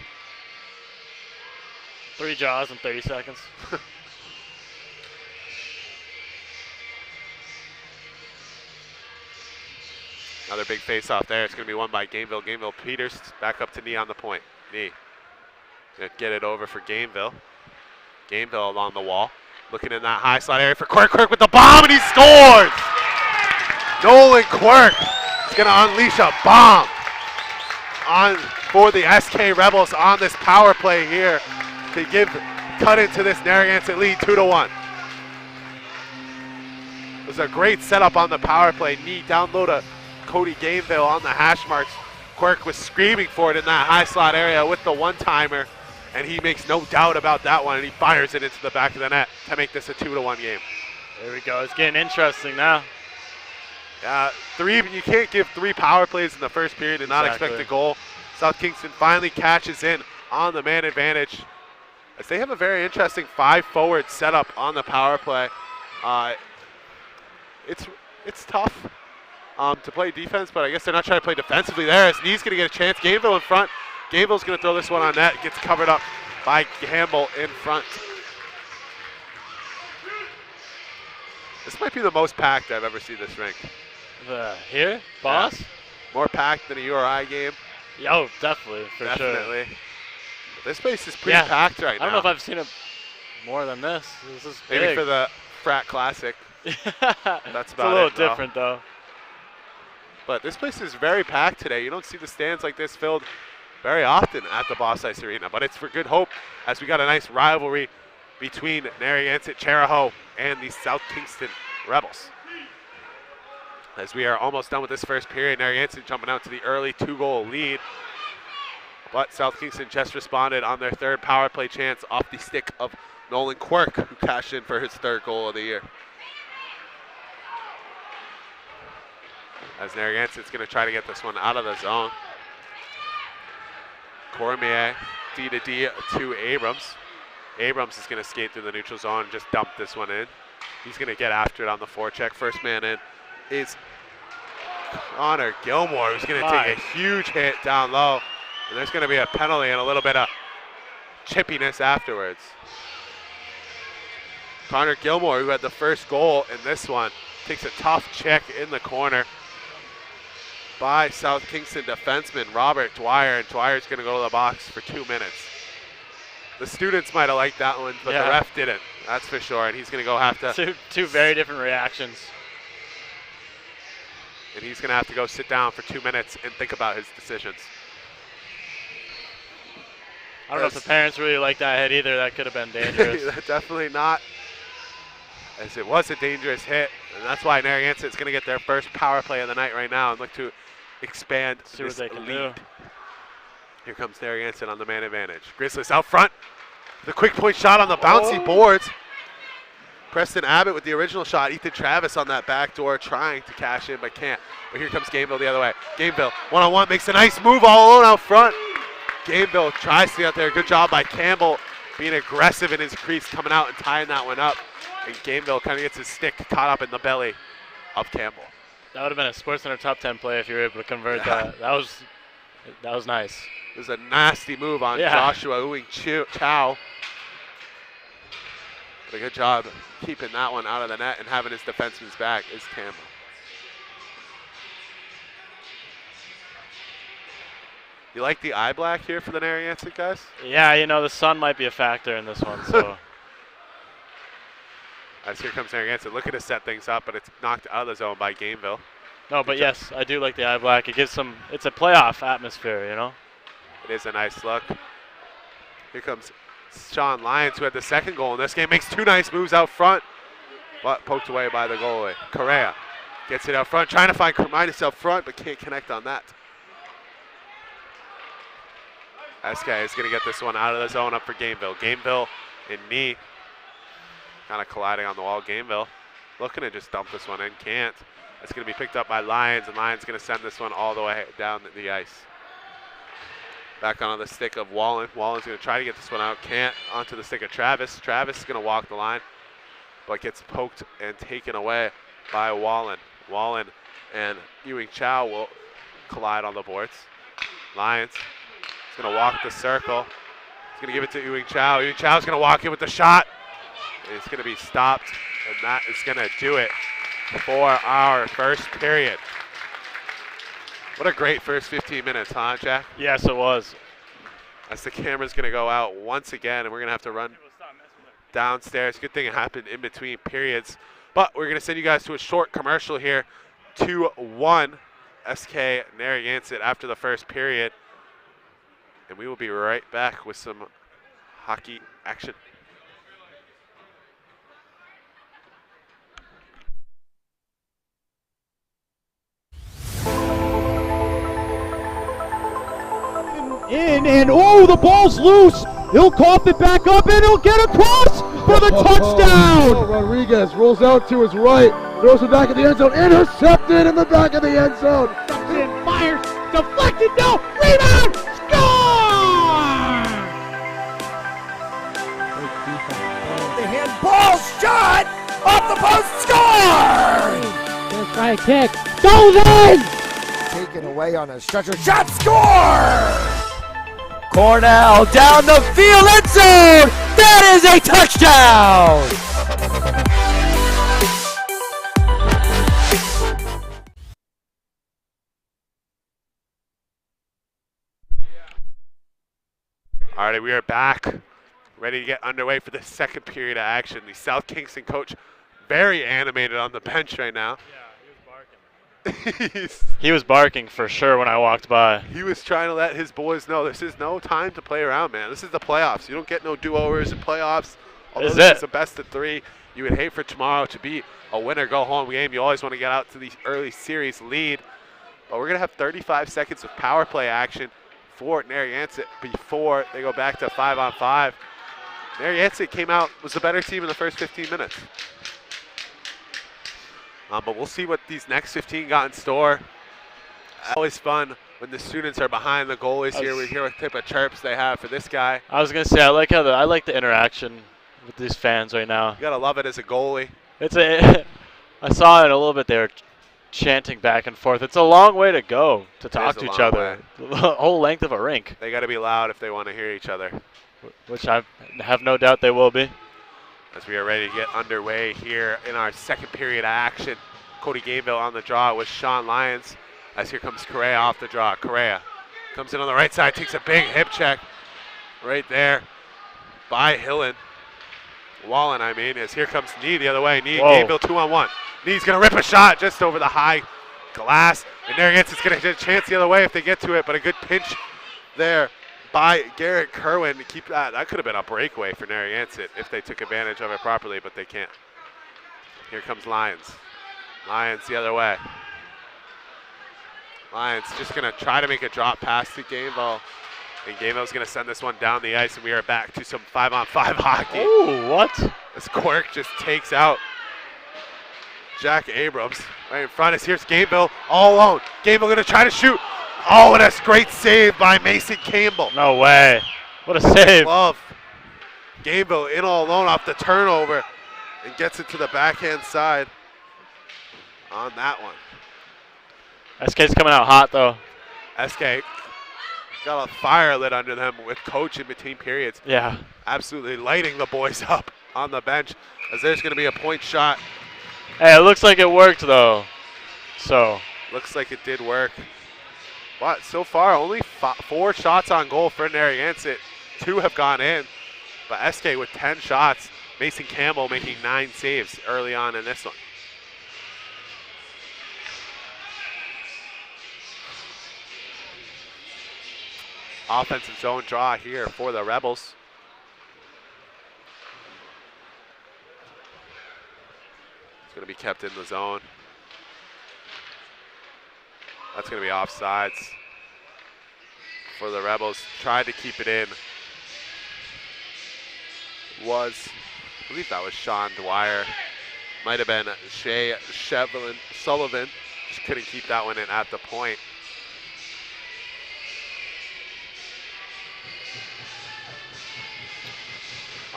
3 draws in 30 seconds. Another big face-off there. It's going to be won by Gameville. Gameville Peters back up to Nee on the point. Nee going to get it over for Gameville. Gameville along the wall. Looking in that high slot area for Quirk. Quirk with the bomb, and he scores! Nolan Quirk is going to unleash a bomb for the SK Rebels on this power play here to cut into this Narragansett lead 2-1. was a great setup on the power play. Knee down low to Cody Gameville on the hash marks. Quirk was screaming for it in that high slot area with the one-timer, and he makes no doubt about that one, and he fires it into the back of the net to make this a 2-1 game. There we go. It's getting interesting now. You can't give 3 power plays in the first period and not expect a goal. South Kingston finally catches in on the man advantage, as they have a very interesting 5-forward setup on the power play. It's tough to play defense, but I guess they're not trying to play defensively there. As Knee's going to get a chance. Gameville in front. Gameville's going to throw this one on net. Gets covered up by Campbell in front. This might be the most packed I've ever seen this rink. Here, boss? Yeah. More packed than a URI game. Oh, definitely, for sure. Definitely. This place is pretty packed right now. I don't know if I've seen it more than this. This is big. Maybe for the Frat Classic. That's about it. It's a little different, though. But this place is very packed today. You don't see the stands like this filled very often at the Boss Ice Arena, but it's for good hope, as we got a nice rivalry between Narragansett Chariho and the South Kingston Rebels. As we are almost done with this first period, Narragansett jumping out to the early 2-goal lead. But South Kingston just responded on their 3rd power play chance off the stick of Nolan Quirk, who cashed in for his 3rd goal of the year. As Narragansett's going to try to get this one out of the zone. Cormier, D-to-D to Abrams. Abrams is going to skate through the neutral zone and just dump this one in. He's going to get after it on the forecheck. First man in is Connor Gilmore, who's going to take a huge hit down low. And there's going to be a penalty and a little bit of chippiness afterwards. Connor Gilmore, who had the first goal in this one, takes a tough check in the corner by South Kingston defenseman Robert Dwyer, and Dwyer's going to go to the box for 2 minutes. The students might have liked that one, but the ref didn't, that's for sure, and he's going to go have to... Two very different reactions. And he's going to have to go sit down for 2 minutes and think about his decisions. I don't know if the parents really like that hit either. That could have been dangerous. Definitely not, as it was a dangerous hit, and that's why Narragansett is going to get their first power play of the night right now and look to expand See this what they can lead. do. Here comes Narragansett on the man advantage. Grizzlies out front. The quick point shot on the bouncy boards. Preston Abbott with the original shot. Ethan Travis on that back door trying to cash in but can't. But here comes Gameville the other way. Gameville one-on-one makes a nice move all alone out front. Gameville tries to get out there. Good job by Campbell being aggressive in his crease, coming out and tying that one up. And Gameville kind of gets his stick caught up in the belly of Campbell. That would have been a SportsCenter top 10 play if you were able to convert that. That was nice. It was a nasty move on Joshua Uing Chow. But a good job keeping that one out of the net and having his defenseman's back is Campbell. You like the eye black here for the Narragansett guys? Yeah, you know, the sun might be a factor in this one. So. As here comes Narragansett looking to set things up, but it's knocked out of the zone by Gameville. No, but yes, I do like the eye black. It gives some, it's a playoff atmosphere, you know? It is a nice look. Here comes Sean Lyons, who had the 2nd goal in this game, makes 2 nice moves out front, but poked away by the goalie. Correa gets it out front, trying to find Kerminis out front, but can't connect on that. SK is going to get this one out of the zone up for Gameville. Gameville and Knee kind of colliding on the wall. Gameville looking to just dump this one in, can't. It's going to be picked up by Lyons, and Lyons going to send this one all the way down the ice. Back onto the stick of Wallen. Wallen's going to try to get this one out, can't. Onto the stick of Travis. Travis is going to walk the line, but gets poked and taken away by Wallen. Wallen and Ewing Chow will collide on the boards. Lyons is going to walk the circle. He's going to give it to Ewing Chow. Ewing Chow's going to walk in with the shot. It's going to be stopped, and that is going to do it for our first period. What a great first 15 minutes, huh, Jack? Yes, it was. As the camera's going to go out once again, and we're going to have to run downstairs. Good thing it happened in between periods. But we're going to send you guys to a short commercial here. 2-1 SK Narragansett after the first period. And we will be right back with some hockey action. and oh, the ball's loose. He'll cough it back up, and he'll get across for the touchdown. Oh, Rodriguez rolls out to his right, throws it back in the end zone, intercepted in the back of the end zone. Steps in, fires, deflected, no, rebound, score! The handball shot off the post, score! Let's try a kick. Go then! Taken away on a stretcher, shot, score! Cornell down the field, end zone! That is a touchdown! All right, we are back, ready to get underway for the second period of action. The South Kingston coach, very animated on the bench right now. He was barking for sure when I walked by. He was trying to let his boys know this is no time to play around, man. This is the playoffs. You don't get no do-overs in playoffs. Although this is a best of 3, you would hate for tomorrow to be a winner, go home game. You always want to get out to the early series lead. But we're going to have 35 seconds of power play action for Narragansett before they go back to 5-on-5. Narragansett came out, was the better team in the first 15 minutes. But we'll see what these next 15 got in store. Always fun when the students are behind the goalies here. We hear what type of chirps they have for this guy. I was gonna say I like the interaction with these fans right now. You gotta love it as a goalie. I saw it a little bit there, chanting back and forth. It's a long way to go to talk to each other. The whole length of a rink. They gotta be loud if they want to hear each other. Which I have no doubt they will be. As we are ready to get underway here in our second period of action. Cody Gameville on the draw with Sean Lyons. As here comes Correa off the draw. Correa comes in on the right side, takes a big hip check right there by Hillen. Wallen, I mean, as here comes Nee the other way. Nee, Gameville 2-on-1. Nee's gonna rip a shot just over the high glass. And Narragansett's gonna get a chance the other way if they get to it, but a good pinch there by Garrett Kerwin to keep that. That could have been a breakaway for Narragansett if they took advantage of it properly, but they can't. Here comes Lyons. Lyons the other way. Lyons just going to try to make a drop pass to Gameville. And Gameville's going to send this one down the ice, and we are back to some 5-on-5 hockey. Ooh, what? This Quirk just takes out Jack Abrams. Right in front is here's Gameville all alone. Gameville going to try to shoot. Oh, and a great save by Mason Campbell. No way. What a save. Love. Gameville in all alone off the turnover and gets it to the backhand side on that one. SK's coming out hot, though. SK got a fire lit under them with coach in between periods. Yeah. Absolutely lighting the boys up on the bench as there's going to be a point shot. Hey, it looks like it worked, though. So. Looks like it did work. But so far, only 4 shots on goal for Narragansett. 2 have gone in. But SK with 10 shots. Mason Campbell making 9 saves early on in this one. Offensive zone draw here for the Rebels. It's going to be kept in the zone. That's going to be offsides for the Rebels. Tried to keep it in. I believe that was Sean Dwyer. Might have been Shea Sullivan. Just couldn't keep that one in at the point.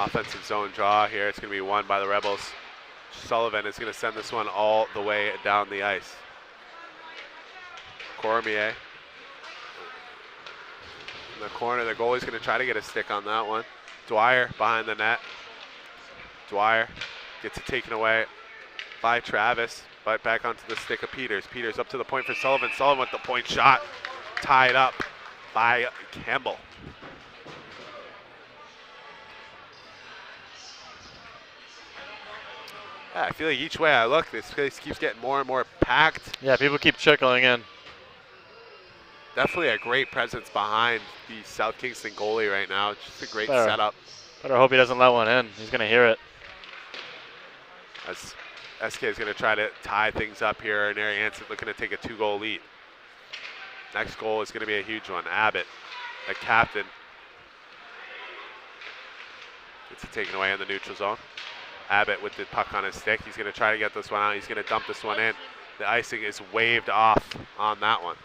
Offensive zone draw here. It's going to be won by the Rebels. Sullivan is going to send this one all the way down the ice. Cormier in the corner. The goalie's going to try to get a stick on that one. Dwyer behind the net. Dwyer gets it taken away by Travis, but back onto the stick of Peters. Peters up to the point for Sullivan. Sullivan with the point shot. Tied up by Campbell. Yeah, I feel like each way I look, this place keeps getting more and more packed. Yeah, people keep trickling in. Definitely a great presence behind the South Kingston goalie right now. It's just a great setup. Better hope he doesn't let one in. He's going to hear it. As SK is going to try to tie things up here. Narragansett looking to take a 2-goal lead. Next goal is going to be a huge one. Abbott the captain. Gets it taken away in the neutral zone. Abbott with the puck on his stick. He's going to try to get this one out. He's going to dump this one in. The icing is waved off on that one.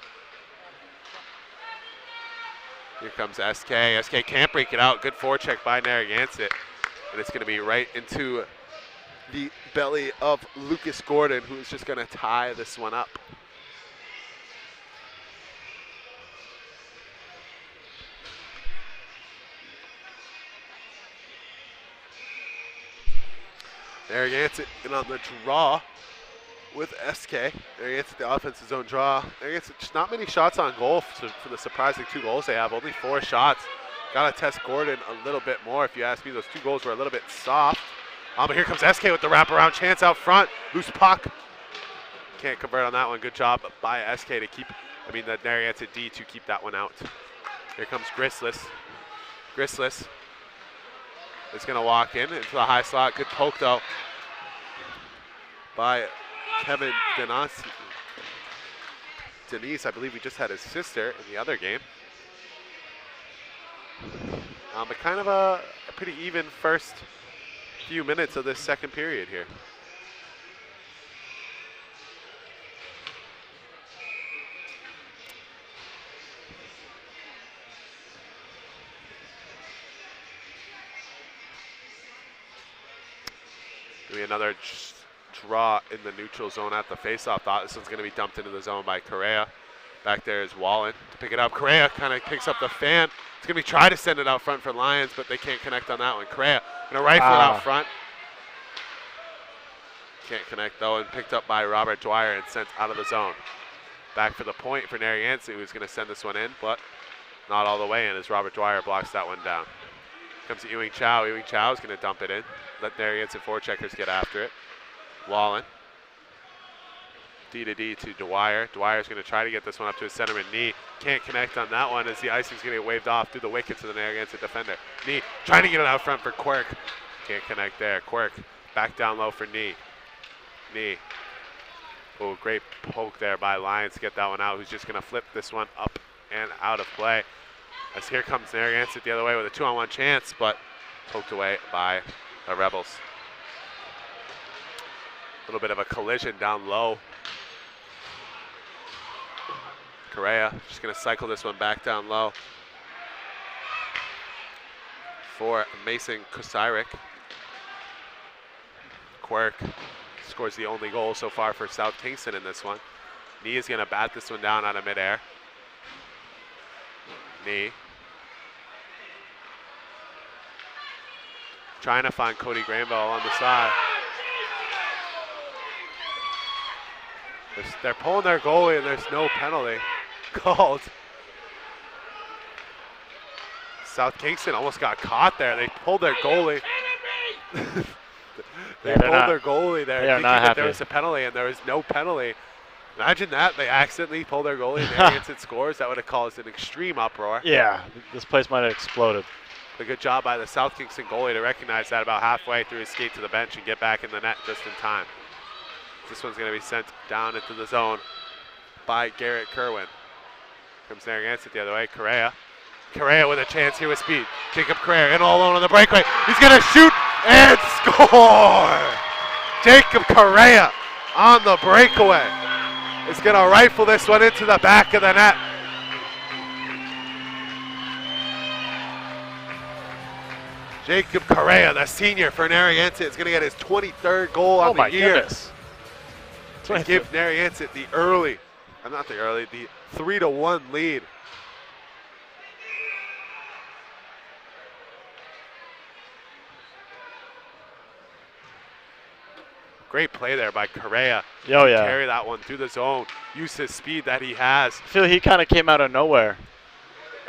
Here comes SK. SK can't break it out. Good forecheck by Narragansett. And it's going to be right into the belly of Lucas Gordon, who's just going to tie this one up. Narragansett in on the draw with SK. Narragansett, the offensive zone draw. Narragansett, just not many shots on goal for the surprising 2 goals they have. Only 4 shots. Got to test Gordon a little bit more. If you ask me, those 2 goals were a little bit soft. But here comes SK with the wraparound chance out front. Loose puck. Can't convert on that one. Good job by SK to keep, the Narragansett D to keep that one out. Here comes Grislis. Grislis is going to walk into the high slot. Good poke, though, by Kevin Denise. I believe he just had his sister in the other game. But kind of a pretty even first few minutes of this second period here. Maybe another draw in the neutral zone at the faceoff. Thought this one's going to be dumped into the zone by Correa. Back there is Wallen to pick it up. Correa kind of picks up the fan. It's going to be try to send it out front for Lions, but they can't connect on that one. Correa going to rifle it out front. Can't connect, though, and picked up by Robert Dwyer and sent out of the zone. Back for the point for Narragansett, who's going to send this one in, but not all the way in as Robert Dwyer blocks that one down. Comes to Ewing Chow. Ewing Chow is going to dump it in. Let Narragansett forecheckers get after it. Wallen. D to D to Dwyer. Dwyer's going to try to get this one up to his centerman. Knee can't connect on that one as the icing's going to get waved off through the wicket to the Narragansett defender. Knee trying to get it out front for Quirk. Can't connect there. Quirk back down low for Knee. Knee. Oh, great poke there by Lyons to get that one out. Who's just going to flip this one up and out of play. As here comes Narragansett the other way with a 2-on-1 chance, but poked away by the Rebels. A little bit of a collision down low. Correa just going to cycle this one back down low for Mason Kosirik. Quirk scores the only goal so far for South Kingston in this one. Knee is going to bat this one down out of midair. Knee. Trying to find Cody Granville on the side. They're pulling their goalie and there's no penalty called. South Kingston almost got caught there. They pulled their goalie. They pulled their goalie there thinking that there was a penalty, and there was no penalty. Imagine that. They accidentally pulled their goalie and Narragansett scores. That would have caused an extreme uproar. Yeah, this place might have exploded. A good job by the South Kingston goalie to recognize that about halfway through his skate to the bench and get back in the net just in time. This one's going to be sent down into the zone by Garrett Kerwin. Comes Narragansett the other way. Correa. Correa with a chance here with speed. Jacob Correa in all alone on the breakaway. He's going to shoot and score! Jacob Correa on the breakaway is going to rifle this one into the back of the net. Jacob Correa, the senior for Narragansett, is going to get his 23rd goal on the year. Goodness. To give Narragansett the 3-1 lead. Great play there by Correa. Oh, yeah. Carry that one through the zone. Use his speed that he has. I feel he kind of came out of nowhere.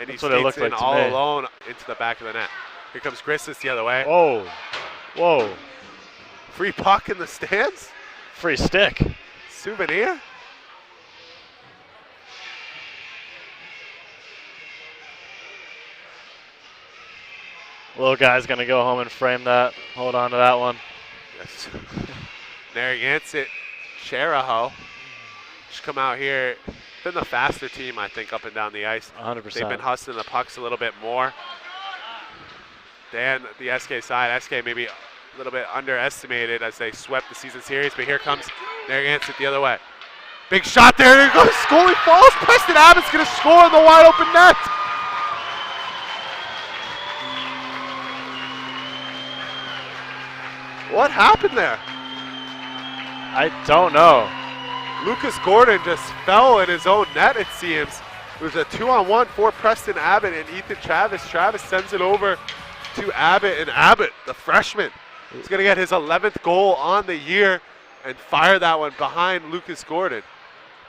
And That's he skates in all alone into the back of the net. Here comes Grislis the other way. Oh, whoa. Free puck in the stands. Free stick. Souvenir. Little guy's going to go home and frame that. Hold on to that one. Yes. Narragansett, Nariho. Just come out here been the faster team, I think, up and down the ice. 100%. They've been hustling the pucks a little bit more than the SK side. SK maybe a little bit underestimated as they swept the season series, but here comes Narragansett the other way. Big shot there. There goes. Goalie falls. Preston Abbott's going to score in the wide open net. What happened there? I don't know. Lucas Gordon just fell in his own net, it seems. It was a 2-on-1 for Preston Abbott and Ethan Travis. Travis sends it over to Abbott, and Abbott, the freshman, is going to get his 11th goal on the year and fire that one behind Lucas Gordon.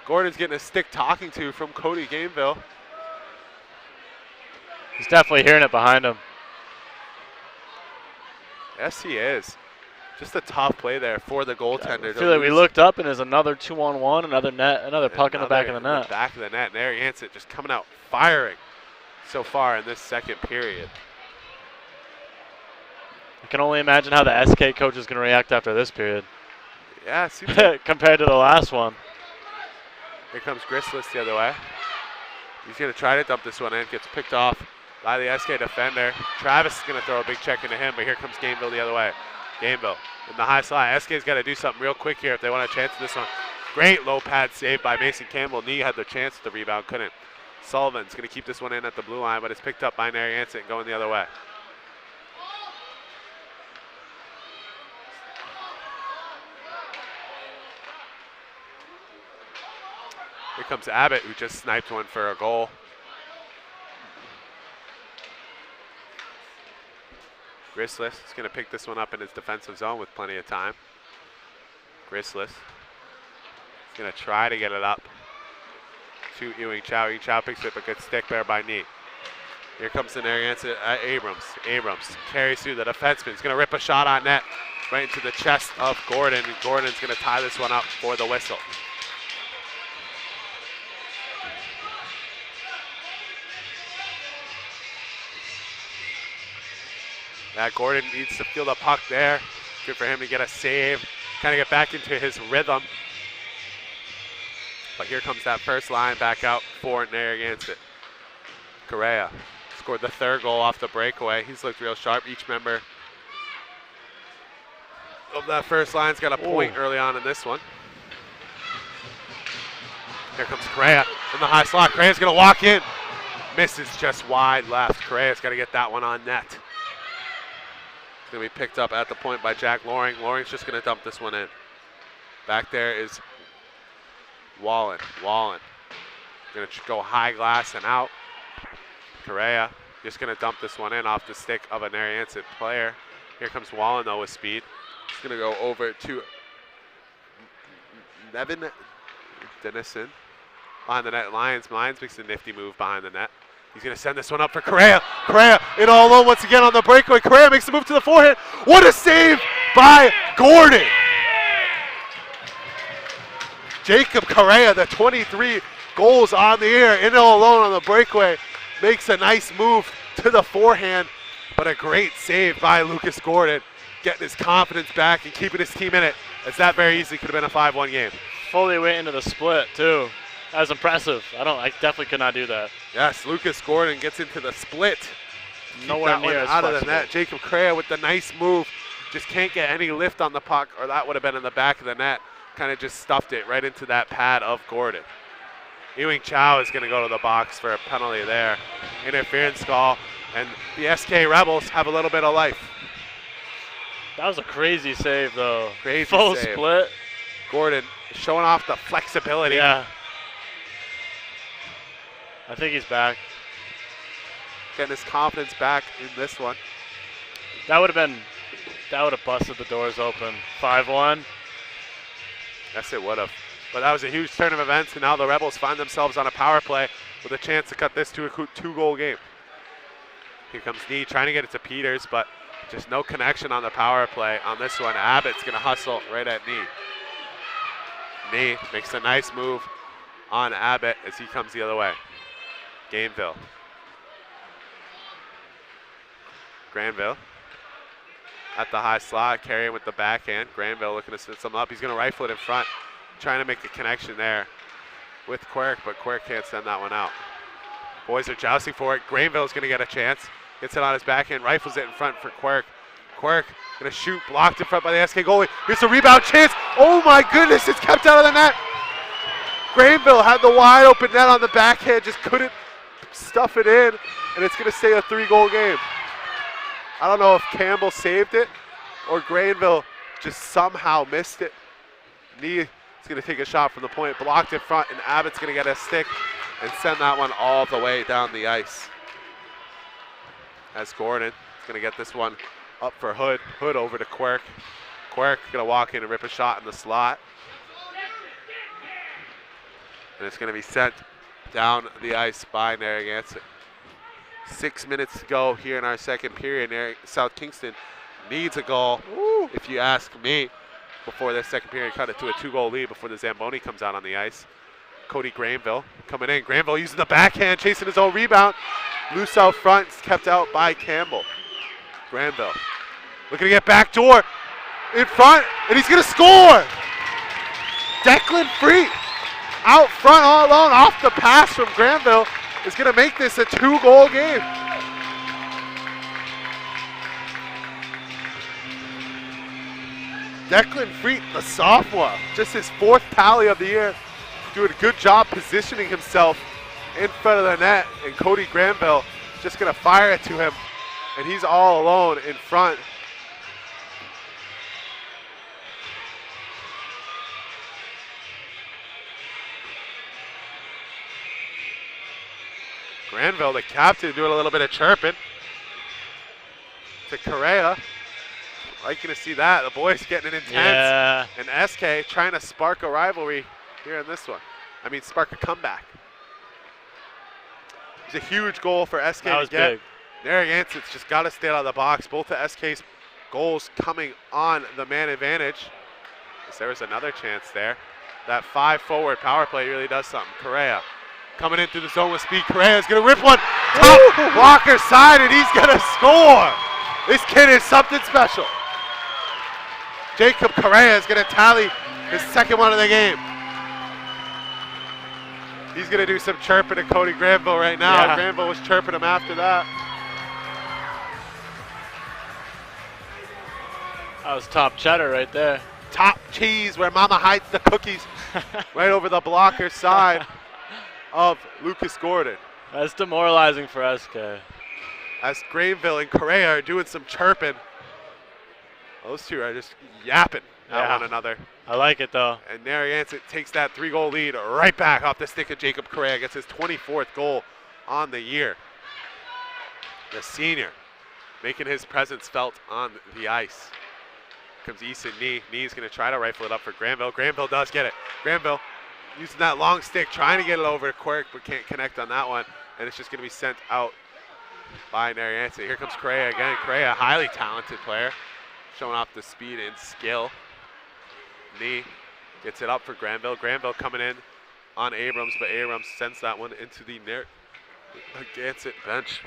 Gordon's getting a stick talking to from Cody Gameville. He's definitely hearing it behind him. Yes, he is. Just a tough play there for the goaltender. I feel like we looked up and there's another 2-on-1, another puck in the back of the net. Back of the net. Narragansett just coming out firing so far in this second period. I can only imagine how the SK coach is going to react after this period. Yeah, it seems like compared to the last one. Here comes Grislis the other way. He's going to try to dump this one in. Gets picked off by the SK defender. Travis is going to throw a big check into him, but here comes Gameville the other way. Gameville in the high slide. SK's got to do something real quick here if they want a chance in this one. Great low pad save by Mason Campbell. Knee had the chance at the rebound, couldn't. Sullivan's going to keep this one in at the blue line, but it's picked up by Narragansett and going the other way. Here comes Abbott, who just sniped one for a goal. Grislis is going to pick this one up in his defensive zone with plenty of time. Grislis is going to try to get it up to Ewing Chow. Ewing Chow picks up a good stick there by Neat. Here comes the Narragansett Abrams. Abrams carries through the defenseman. He's going to rip a shot on net right into the chest of Gordon. And Gordon's going to tie this one up for the whistle. Gordon needs to feel the puck there. Good for him to get a save, kind of get back into his rhythm. But here comes that first line back out for Narragansett. Correa scored the third goal off the breakaway. He's looked real sharp. Each member of that first line's got a point early on in this one. Here comes Correa in the high slot. Correa's going to walk in. Misses just wide left. Correa's got to get that one on net. Going to be picked up at the point by Jack Loring. Loring's just going to dump this one in. Back there is Wallen. Wallen going to go high glass and out. Correa just going to dump this one in off the stick of a Narragansett player. Here comes Wallen though with speed. He's going to go over to Nevin Dennison behind the net. Lyons makes a nifty move behind the net. He's going to send this one up for Correa. Correa in all alone once again on the breakaway. Correa makes the move to the forehand. What a save by Gordon. Jacob Correa, the 23 goals on the year, in all alone on the breakaway, makes a nice move to the forehand, but a great save by Lucas Gordon, getting his confidence back and keeping his team in it, as that very easily could have been a 5-1 game. Fully went into the split, too. That was impressive. I definitely could not do that. Yes, Lucas Gordon gets into the split. Nowhere near as out flexible. of the net. Jacob Correa with the nice move. Just can't get any lift on the puck, or that would have been in the back of the net. Kind of just stuffed it right into that pad of Gordon. Ewing Chow is going to go to the box for a penalty there. Interference call, and the SK Rebels have a little bit of life. That was a crazy save, though. Crazy Full save. split. Gordon showing off the flexibility. Yeah. I think he's back. Getting his confidence back in this one. That would have busted the doors open. 5-1. Yes, it would have. But that was a huge turn of events, and now the Rebels find themselves on a power play with a chance to cut this to a 2-goal game. Here comes Nee trying to get it to Peters, but just no connection on the power play on this one. Abbott's going to hustle right at Nee. Nee makes a nice move on Abbott as he comes the other way. Gameville. Granville at the high slot, carrying with the backhand. Granville looking to set something up. He's going to rifle it in front, trying to make the connection there with Quirk, but Quirk can't send that one out. Boys are jousting for it. Granville's going to get a chance. Gets it on his backhand, rifles it in front for Quirk. Quirk going to shoot, blocked in front by the SK goalie. Here's a rebound chance. Oh my goodness, it's kept out of the net. Granville had the wide open net on the backhand, just couldn't stuff it in, and it's going to stay a 3-goal game. I don't know if Campbell saved it or Granville just somehow missed it. Nee is going to take a shot from the point, blocked in front, and Abbott's going to get a stick and send that one all the way down the ice. As Gordon is going to get this one up for Hood. Hood over to Quirk. Quirk going to walk in and rip a shot in the slot. And it's going to be sent down the ice by Narragansett. 6 minutes to go here in our second period. South Kingston needs a goal, if you ask me, before this second period cut it to a 2-goal lead before the Zamboni comes out on the ice. Cody Granville coming in. Granville using the backhand, chasing his own rebound. Loose out front, kept out by Campbell. Granville looking to get backdoor in front, and he's going to score! Declan Freet out front all alone off the pass from Granville is going to make this a 2-goal game. Declan Freet, the sophomore, just his 4th tally of the year, doing a good job positioning himself in front of the net, and Cody Granville just going to fire it to him, and he's all alone in front. Granville, the captain, doing a little bit of chirping to Correa. Liking to see that. The boys getting it intense. Yeah. And SK trying to spark a rivalry here in this one. I mean, spark a comeback. It's a huge goal for SK that was to get. big. Narragansett's just got to stay out of the box. Both of SK's goals coming on the man advantage. There was another chance there. That 5-forward power play really does something. Correa coming in through the zone with speed. Correa's going to rip one. Top blocker side, and he's going to score. This kid is something special. Jacob Correa is going to tally his 2nd one of the game. He's going to do some chirping to Cody Granville right now. Yeah. Granville was chirping him after that. That was top cheddar right there. Top cheese where mama hides the cookies. Right over the blocker side of Lucas Gordon. That's demoralizing for SK. As Granville and Correa are doing some chirping. Those two are just yapping at one another. I like it though. And Narragansett takes that 3-goal lead right back off the stick of Jacob Correa. Gets his 24th goal on the year. The senior making his presence felt on the ice. Comes Easton Nee. Nee's going to try to rifle it up for Granville. Granville does get it. Granville using that long stick, trying to get it over to Quirk, but can't connect on that one. And it's just going to be sent out by Narragansett. Here comes Correa again. Correa, a highly talented player, showing off the speed and skill. Nee gets it up for Granville. Granville coming in on Abrams, but Abrams sends that one into the Narragansett bench.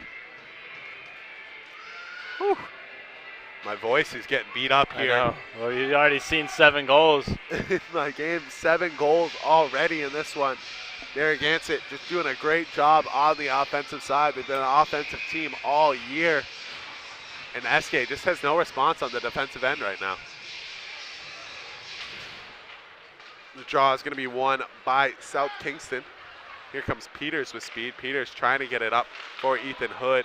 Whew. My voice is getting beat up here. I know. Well, you've already seen 7 goals. In my game, 7 goals already in this one. Narragansett just doing a great job on the offensive side. They've been an offensive team all year. And SK just has no response on the defensive end right now. The draw is going to be won by South Kingston. Here comes Peters with speed. Peters trying to get it up for Ethan Hood.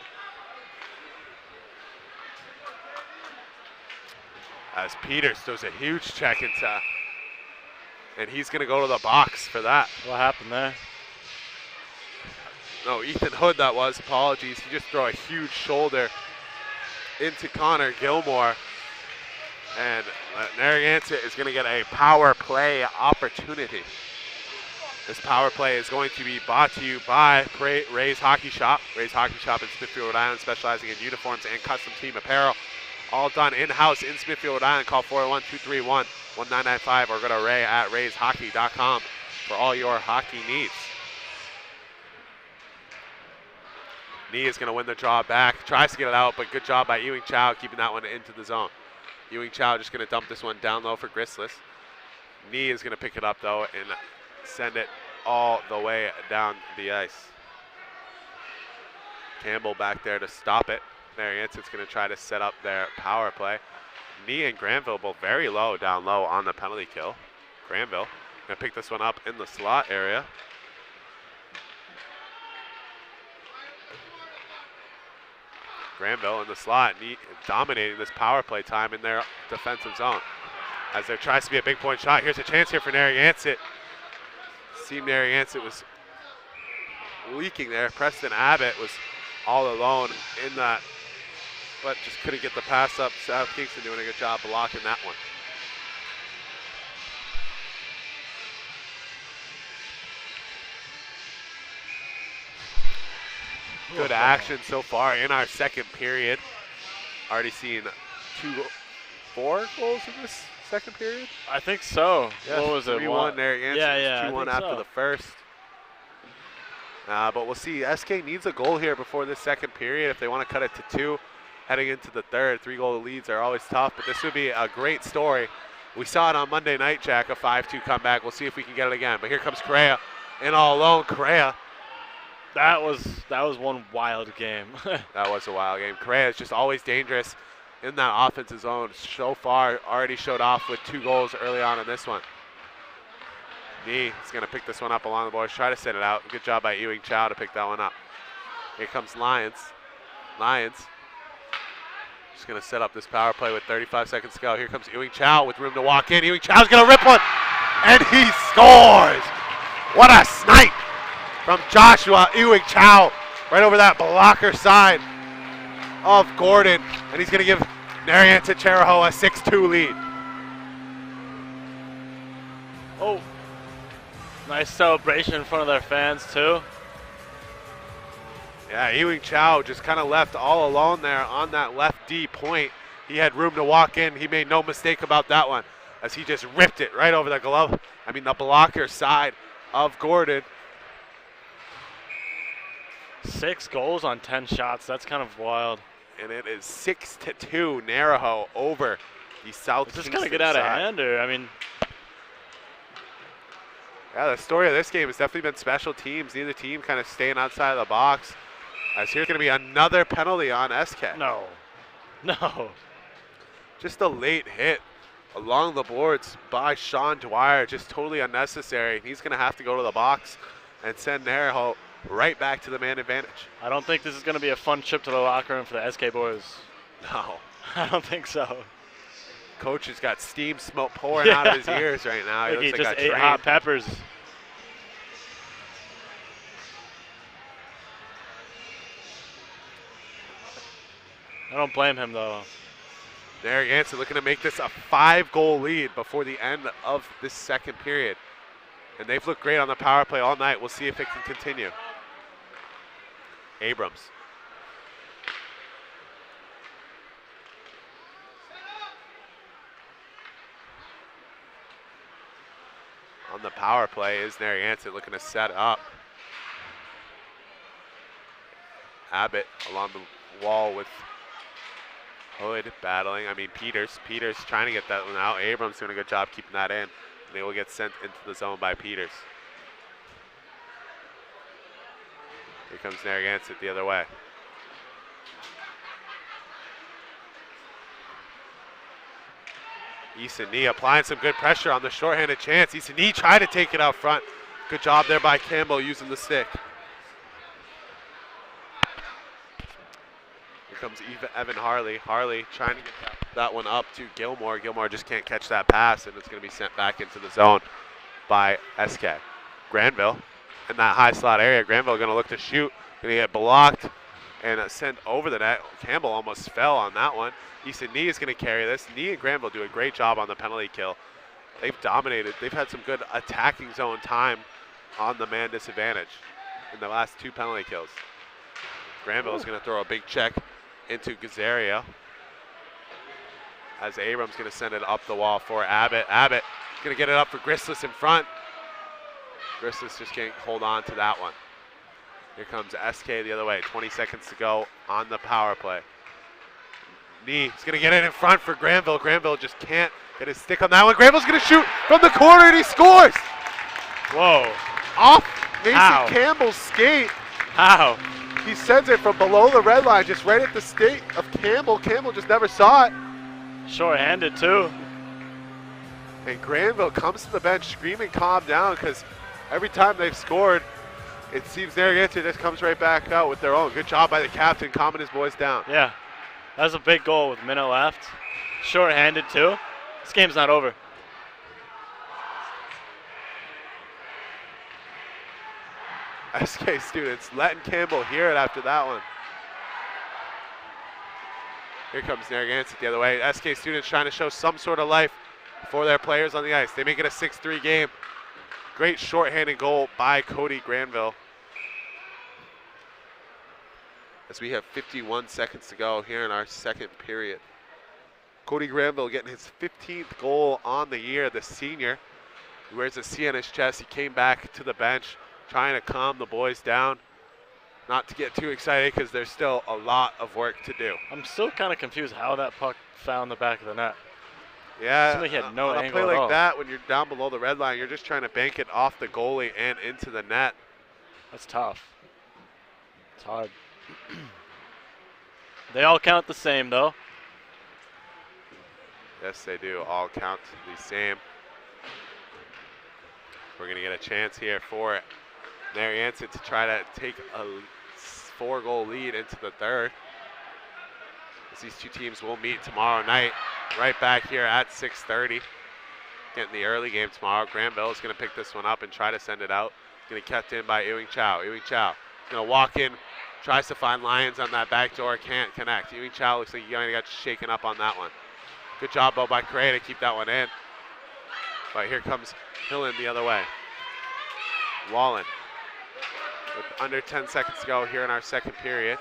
As Peters does a huge check into, and he's going to go to the box for that. What happened there? No, Ethan Hood that was, apologies. He just threw a huge shoulder into Connor Gilmore. And Narragansett is going to get a power play opportunity. This power play is going to be brought to you by Ray's Hockey Shop. Ray's Hockey Shop in Smithfield, Rhode Island, specializing in uniforms and custom team apparel. All done in-house in Smithfield, Rhode Island. Call 401-231-1995 or go to ray@rayshockey.com for all your hockey needs. Nee is going to win the draw back. Tries to get it out, but good job by Ewing Chow keeping that one into the zone. Ewing Chow just going to dump this one down low for Grislis. Nee is going to pick it up, though, and send it all the way down the ice. Campbell back there to stop it. Narragansett's going to try to set up their power play. Nee and Granville both very low, down low on the penalty kill. Granville going to pick this one up in the slot area. Granville in the slot, dominating this power play time in their defensive zone. As there tries to be a big point shot. Here's a chance here for Narragansett. Seemed Narragansett was leaking there. Preston Abbott was all alone in that, but just couldn't get the pass up. South Kingston doing a good job blocking that one. Good action so far in our second period. Already seen 4 goals in this second period. I think so. Yeah, what was it? 3-1 Narragansett. Yeah, 2-1 after the first. But we'll see. SK needs a goal here before this second period if they want to cut it to 2 heading into the third. 3-goal leads are always tough, but this would be a great story. We saw it on Monday night, Jack, a 5-2 comeback. We'll see if we can get it again. But here comes Correa in all alone. Correa. That was one wild game. That was a wild game. Correa is just always dangerous in that offensive zone. So far, already showed off with 2 goals early on in this one. Nee is going to pick this one up along the boards, try to set it out. Good job by Ewing Chow to pick that one up. Here comes Lions. Lions just going to set up this power play with 35 seconds to go. Here comes Ewing Chow with room to walk in. Ewing Chow's going to rip one, and he scores. What a snipe from Joshua Ewing Chow right over that blocker side of Gordon, and he's going to give Narragansett Nariho a 6-2 lead. Oh, nice celebration in front of their fans too. Yeah, Ewing Chow just kind of left all alone there on that left D point. He had room to walk in. He made no mistake about that one as he just ripped it right over the the blocker side of Gordon. 6 goals on 10 shots. That's kind of wild. And it is 6-2 Nariho over the South Is this Kingston going to get out of side. hand, or, I mean... Yeah, the story of this game has definitely been special teams. Neither team kind of staying outside of the box. As here's going to be another penalty on SK. No. Just a late hit along the boards by Sean Dwyer. Just totally unnecessary. He's going to have to go to the box and send Nariho right back to the man advantage. I don't think this is going to be a fun trip to the locker room for the SK boys. No. I don't think so. Coach has got steam smoke pouring out of his ears right now. He He looks just like a ate train. hot peppers. I don't blame him, though. Narragansett looking to make this a 5-goal lead before the end of this second period. And they've looked great on the power play all night. We'll see if it can continue. Abrams. On the power play is Narragansett looking to set up. Abbott along the wall with Hood battling. Peters trying to get that one out. Abrams doing a good job keeping that in. And they will get sent into the zone by Peters. Here comes Narragansett the other way. Eason Nee applying some good pressure on the shorthanded chance. Eason Nee tried to take it out front. Good job there by Campbell using the stick. Here comes Evan Harley. Harley trying to get that one up to Gilmore. Gilmore just can't catch that pass, and it's going to be sent back into the zone by SK. Granville in that high slot area. Granville going to look to shoot. Going to get blocked and sent over the net. Campbell almost fell on that one. Easton Nee is going to carry this. Nee and Granville do a great job on the penalty kill. They've dominated. They've had some good attacking zone time on the man disadvantage in the last 2 penalty kills. Granville is going to throw a big check into Gazaria as Abrams going to send it up the wall for Abbott. Abbott going to get it up for Grislis in front. Grislis just can't hold on to that one. Here comes SK the other way. 20 seconds to go on the power play. Nee is going to get it in front for Granville. Granville just can't get his stick on that one. Granville's going to shoot from the corner and he scores. Whoa. off Mason Ow. Campbell's skate. How? He sends it from below the red line, just right at the skate of Campbell. Campbell just never saw it. Short-handed too. And Granville comes to the bench screaming calm down because every time they've scored, it seems Narragansett just comes right back out with their own. Good job by the captain calming his boys down. Yeah, that was a big goal with a minute left. Short-handed too. This game's not over. SK students letting Campbell hear it after that one. Here comes Narragansett the other way. SK students trying to show some sort of life for their players on the ice. They make it a 6-3 game. Great shorthanded goal by Cody Granville. As we have 51 seconds to go here in our second period. Cody Granville getting his 15th goal on the year, the senior. He wears a C on his chest. He came back to the bench trying to calm the boys down. Not to get too excited because there's still a lot of work to do. I'm still kind of confused how that puck found the back of the net. Yeah, Seemed like he had no on a angle play at like all. that, when you're down below the red line, you're just trying to bank it off the goalie and into the net. That's tough. It's hard. They all count the same though. Yes, they do all count the same. We're going to get a chance here for Narragansett to try to take a 4-goal lead into the third. As these two teams will meet tomorrow night, right back here at 6:30. Getting the early game tomorrow. Granville is going to pick this one up and try to send it out. Going to be kept in by Ewing Chow. Ewing Chow going to walk in, tries to find Lyons on that back door, can't connect. Ewing Chow looks like he got shaken up on that one. Good job, though, by Correa to keep that one in. But here comes Hillen the other way. Wallen with under 10 seconds to go here in our second period.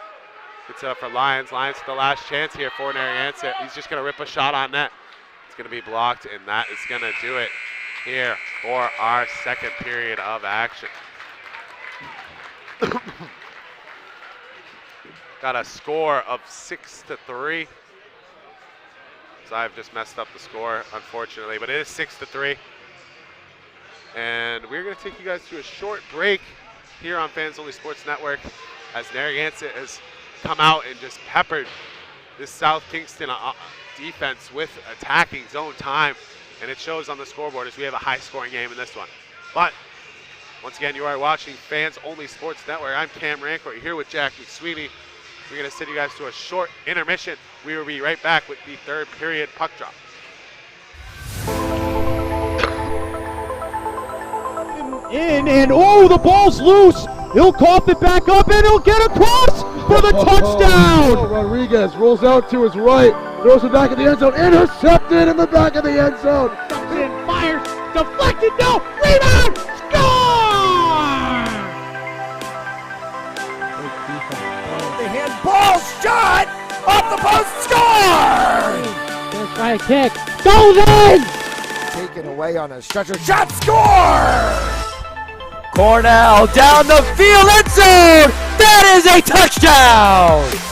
Gets it up for Lyons. Lyons with the last chance here for Narragansett. He's just going to rip a shot on net. It's going to be blocked, and that is going to do it here for our second period of action. Got a score of 6-3. So I've just messed up the score, unfortunately, but it is 6-3. And we're going to take you guys to a short break here on Fans Only Sports Network as Narragansett has come out and just peppered this South Kingston defense with attacking zone time. And it shows on the scoreboard as we have a high-scoring game in this one. But once again, you are watching Fans Only Sports Network. I'm Cam Rancourt here with Jack McSweeney. We're going to send you guys to a short intermission. We will be right back with the third period puck drop. And oh, the ball's loose. He'll cough it back up, and he'll get across for the touchdown. Rodriguez rolls out to his right, throws it back in the end zone, intercepted in the back of the end zone. Dumps it in, fires, deflected, no, rebound, score! The handball shot off the post, score! Gonna try a kick, goes in! Taken away on a stretcher, shot, score! Cornell down the field, end zone! That is a touchdown!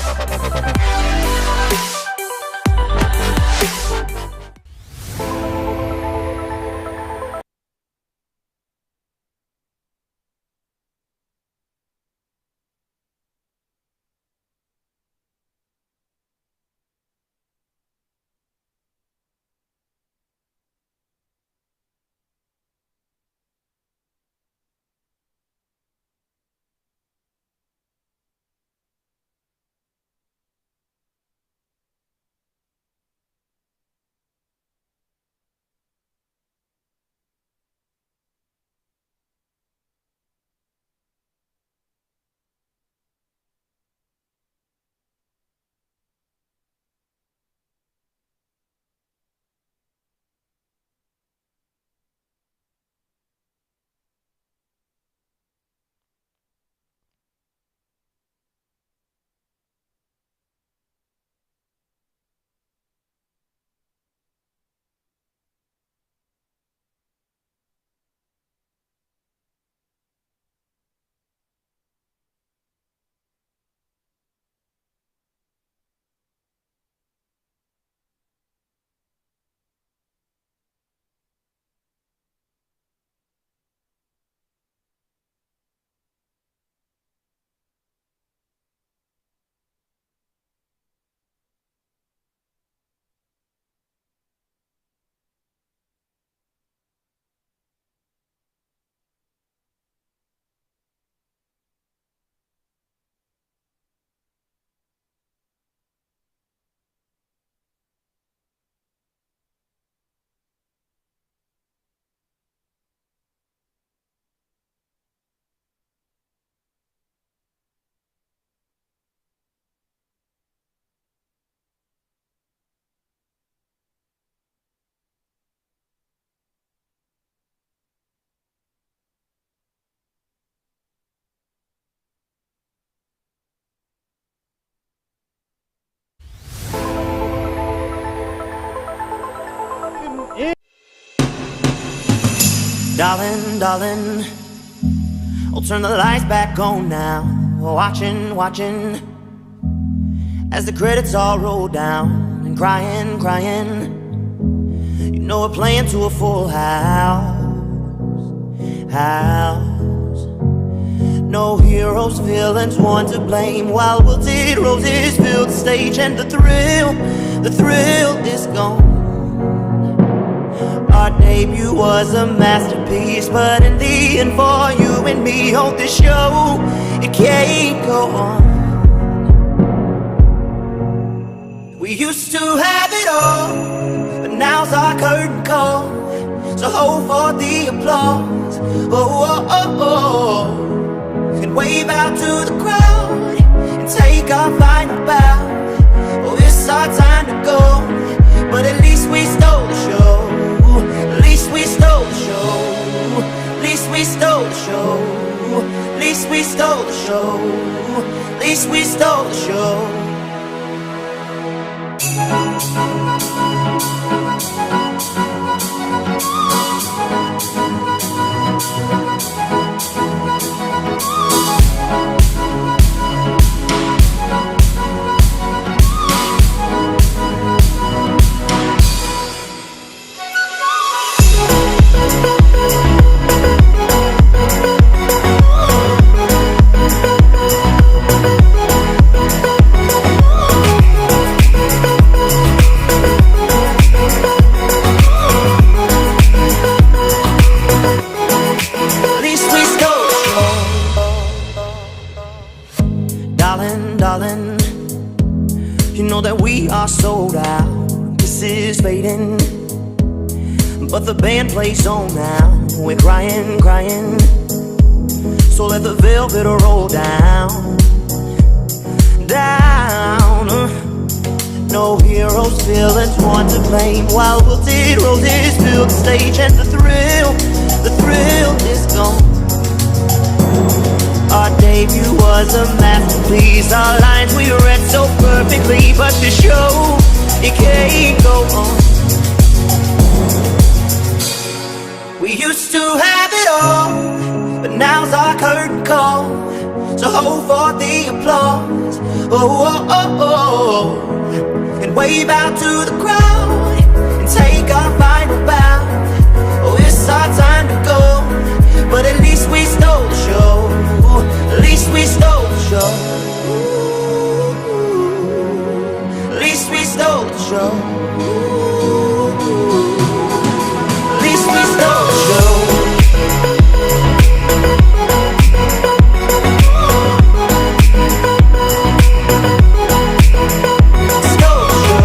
Darling, darling, I'll turn the lights back on now. Watching, watching, as the credits all roll down. And crying, crying, you know we're playing to a full house. No heroes, villains, one to blame. While wilted roses fill the stage, and the thrill is gone. Our debut was a masterpiece, but in the end, for you and me on this show, it can't go on. We used to have it all, but now's our curtain call. So hold for the applause, oh, oh, oh, oh. And wave out to the crowd and take our final bow. Oh, it's our time to go, but at least we stole the show. At least we stole the show. At least we stole the show. At least we stole the show. At least we stole the show. Darling, you know that we are sold out. This is fading, but the band plays on now. We're crying, crying, so let the velvet roll down, down. No heroes, villains, one to blame. While wilted roses fill the stage, and the thrill is gone. Our debut was a masterpiece. Our lines we read so perfectly, but the show, it can't go on. We used to have it all, but now's our curtain call. So hold for the applause, oh, oh, oh, oh. And wave out to the crowd and take our final bow. Oh, it's our time to go, but at least we stole the show. At least we stole the show. At least we stole the show. At least we stole the show. Stole the show.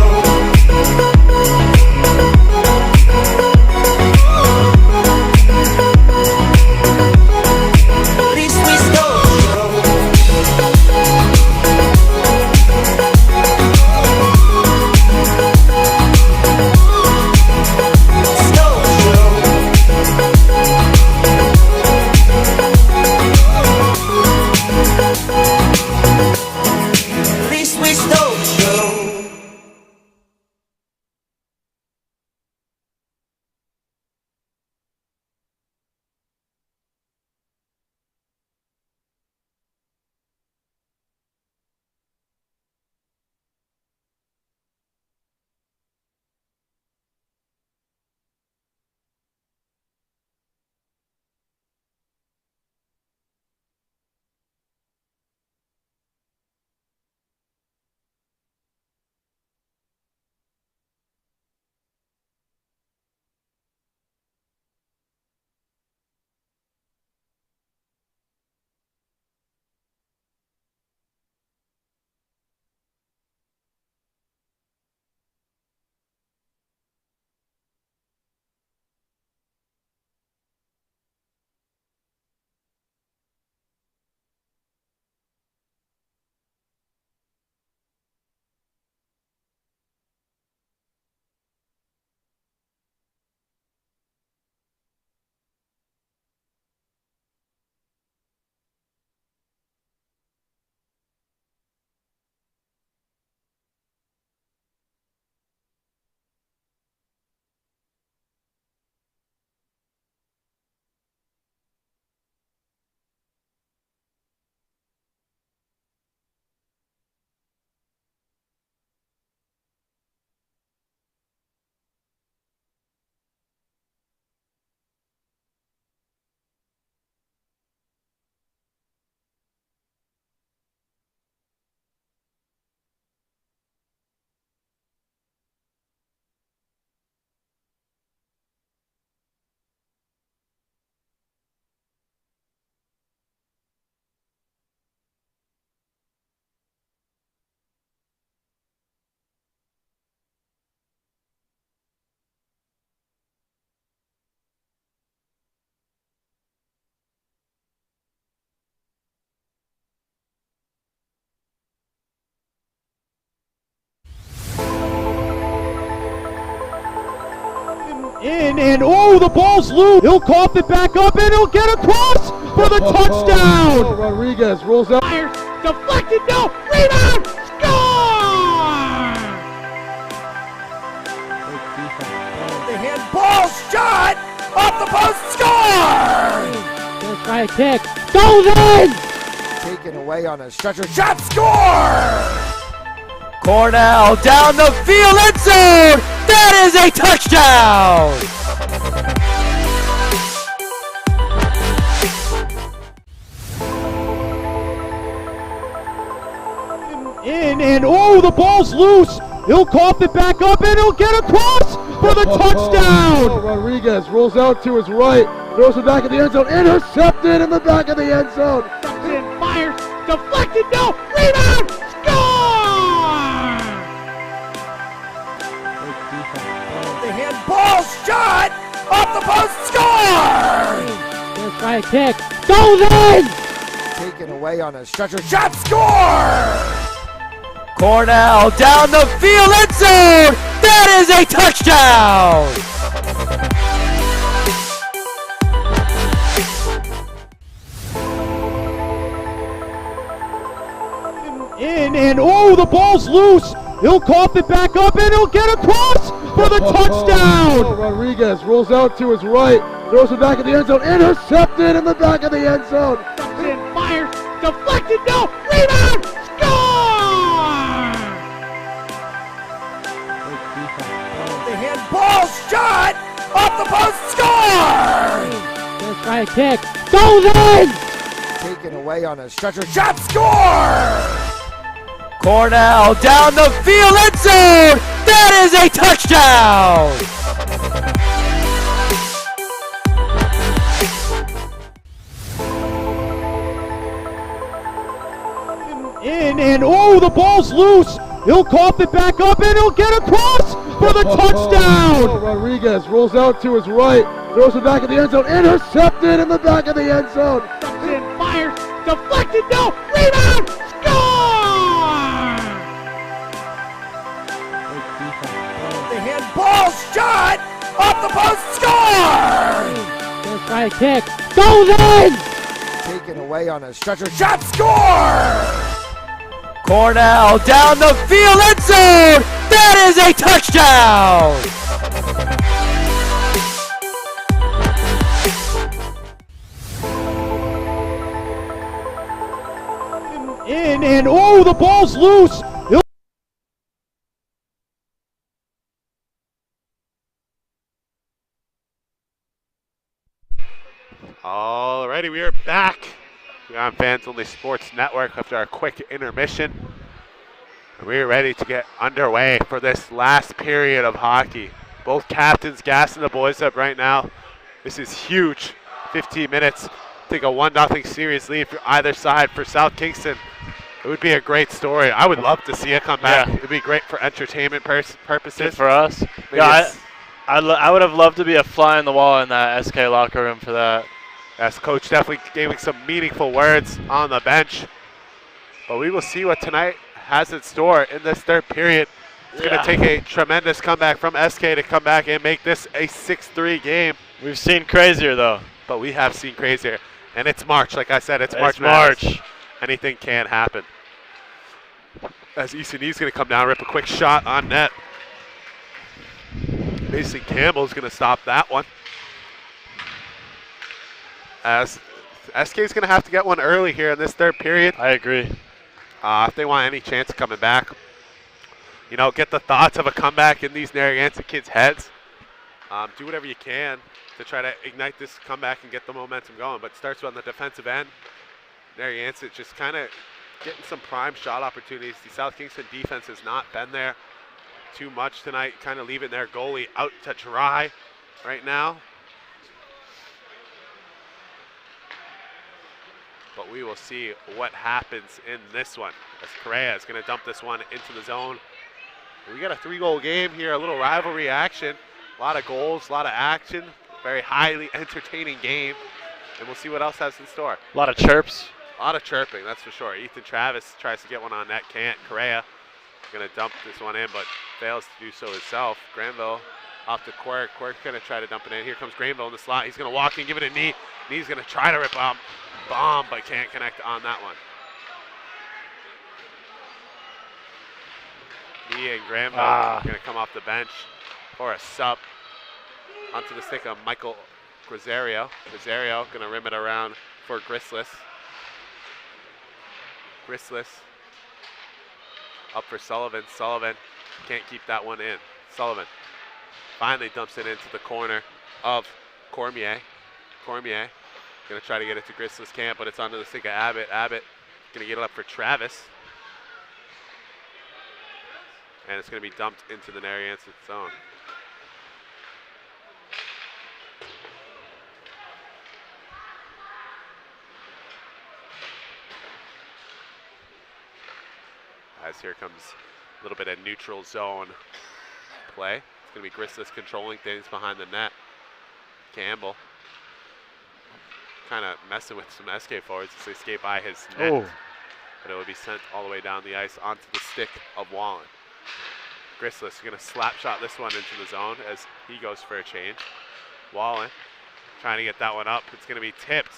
In and oh, the ball's loose. He'll cough it back up and he'll get across for the touchdown. Rodriguez rolls out. Fires, deflected, no, rebound, score! The handball shot off the post, score! Gonna try a kick, goes in! Taken away on a stretcher, shot, score! Cornell down the field, end zone! That is a touchdown! In and oh, the ball's loose. He'll cough it back up and he'll get across for the touchdown. Rodriguez rolls out to his right, throws it back in the end zone, intercepted in the back of the end zone. In, fires, deflected, no, rebound, score! The handball shot off the post, score! Gonna try a kick, goes in! Taken away on a stretcher, shot, score! Cornell down the field, end zone! That is a touchdown! In and oh, the ball's loose. He'll cough it back up and he'll get across for the touchdown. Rodriguez rolls out to his right, throws it back in the end zone, intercepted in the back of the end zone. In, fires, deflected, no, rebound, score! The handball shot off the post, score! Gonna try a kick, goes in! Taken away on a stretcher, shot, score! Cornell down the field, end zone! That is a touchdown! In and oh, the ball's loose. He'll cough it back up and he'll get across for the touchdown. Rodriguez rolls out to his right, throws it back in the end zone, intercepted in the back of the end zone. In, fires, deflected, no, rebound, score! The handball shot off the post, score! Gonna try a kick, goes in! Taken away on a stretcher, shot, score! Cornell down the field, end zone! That is a touchdown! In and oh, the ball's loose. He'll Alrighty, we are back. We're on Fans Only Sports Network after our quick intermission. We're ready to get underway for this last period of hockey. Both captains gassing the boys up right now. This is huge. 15 minutes. Take a 1-0 series lead for either side for South Kingston. It would be a great story. I would love to see it come back. Yeah. It would be great for entertainment purposes. Good for us. Maybe Yeah, I would have loved to be a fly on the wall in that SK locker room for that. Yes, coach definitely giving some meaningful words on the bench. But we will see what tonight has in store in this third period. It's going to take a tremendous comeback from SK to come back and make this a 6-3 game. We've seen crazier though. But we have seen crazier. And it's March, like I said, it's March. Anything can happen. As Easton's going to come down, rip a quick shot on net. Mason Campbell's going to stop that one. As SK is going to have to get one early here in this third period. I agree. If they want any chance of coming back. You know, get the thoughts of a comeback in these Narragansett kids' heads. Do whatever you can to try to ignite this comeback and get the momentum going. But it starts on the defensive end. Narragansett just kind of getting some prime shot opportunities. The South Kingston defense has not been there too much tonight, kind of leaving their goalie out to dry right now. But we will see what happens in this one as Correa is going to dump this one into the zone. We got a 3-goal game here, a little rivalry action, a lot of goals, a lot of action, very highly entertaining game, and we'll see what else has in store. A lot of chirps. A lot of chirping, that's for sure. Ethan Travis tries to get one on net, can't. Correa going to dump this one in, but fails to do so himself. Granville Off to Quirk. Quirk's going to try to dump it in. Here comes Granville in the slot. He's going to walk and give it a knee. Knee's going to try to rip bomb, but can't connect on that one. Knee and Granville going to come off the bench for a sub. Onto the stick of Michael Grisario. Grisario going to rim it around for Grislis. Grislis up for Sullivan. Sullivan can't keep that one in. Sullivan finally dumps it into the corner of Cormier. Cormier going to try to get it to Grislis. Can't, but it's onto the stick of Abbott. Abbott going to get it up for Travis. And it's going to be dumped into the Narragansett zone. As here comes a little bit of neutral zone play. It's going to be Grislis controlling things behind the net. Campbell kind of messing with some SK forwards as they skate by his net. But it will be sent all the way down the ice onto the stick of Wallen. Grislis is going to slap shot this one into the zone as he goes for a change. Wallen trying to get that one up. It's going to be tipped,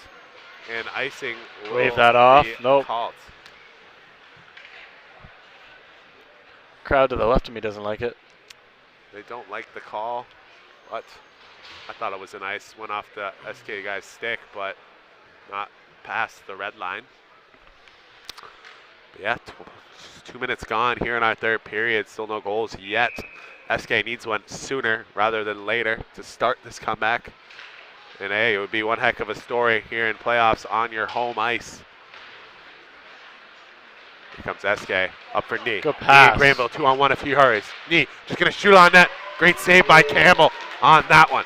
and icing will Wave that off. Nope. Called. Crowd to the left of me doesn't like it. They don't like the call, but I thought it was a nice one off the SK guy's stick, but not past the red line. But yeah, 2 minutes gone here in our third period. Still no goals yet. SK needs one sooner rather than later to start this comeback. And hey, it would be one heck of a story here in playoffs on your home ice. Here comes SK up for Knee. Good pass. Knee, Granville 2-on-1 if he hurries. Knee just going to shoot on net. Great save by Campbell on that one.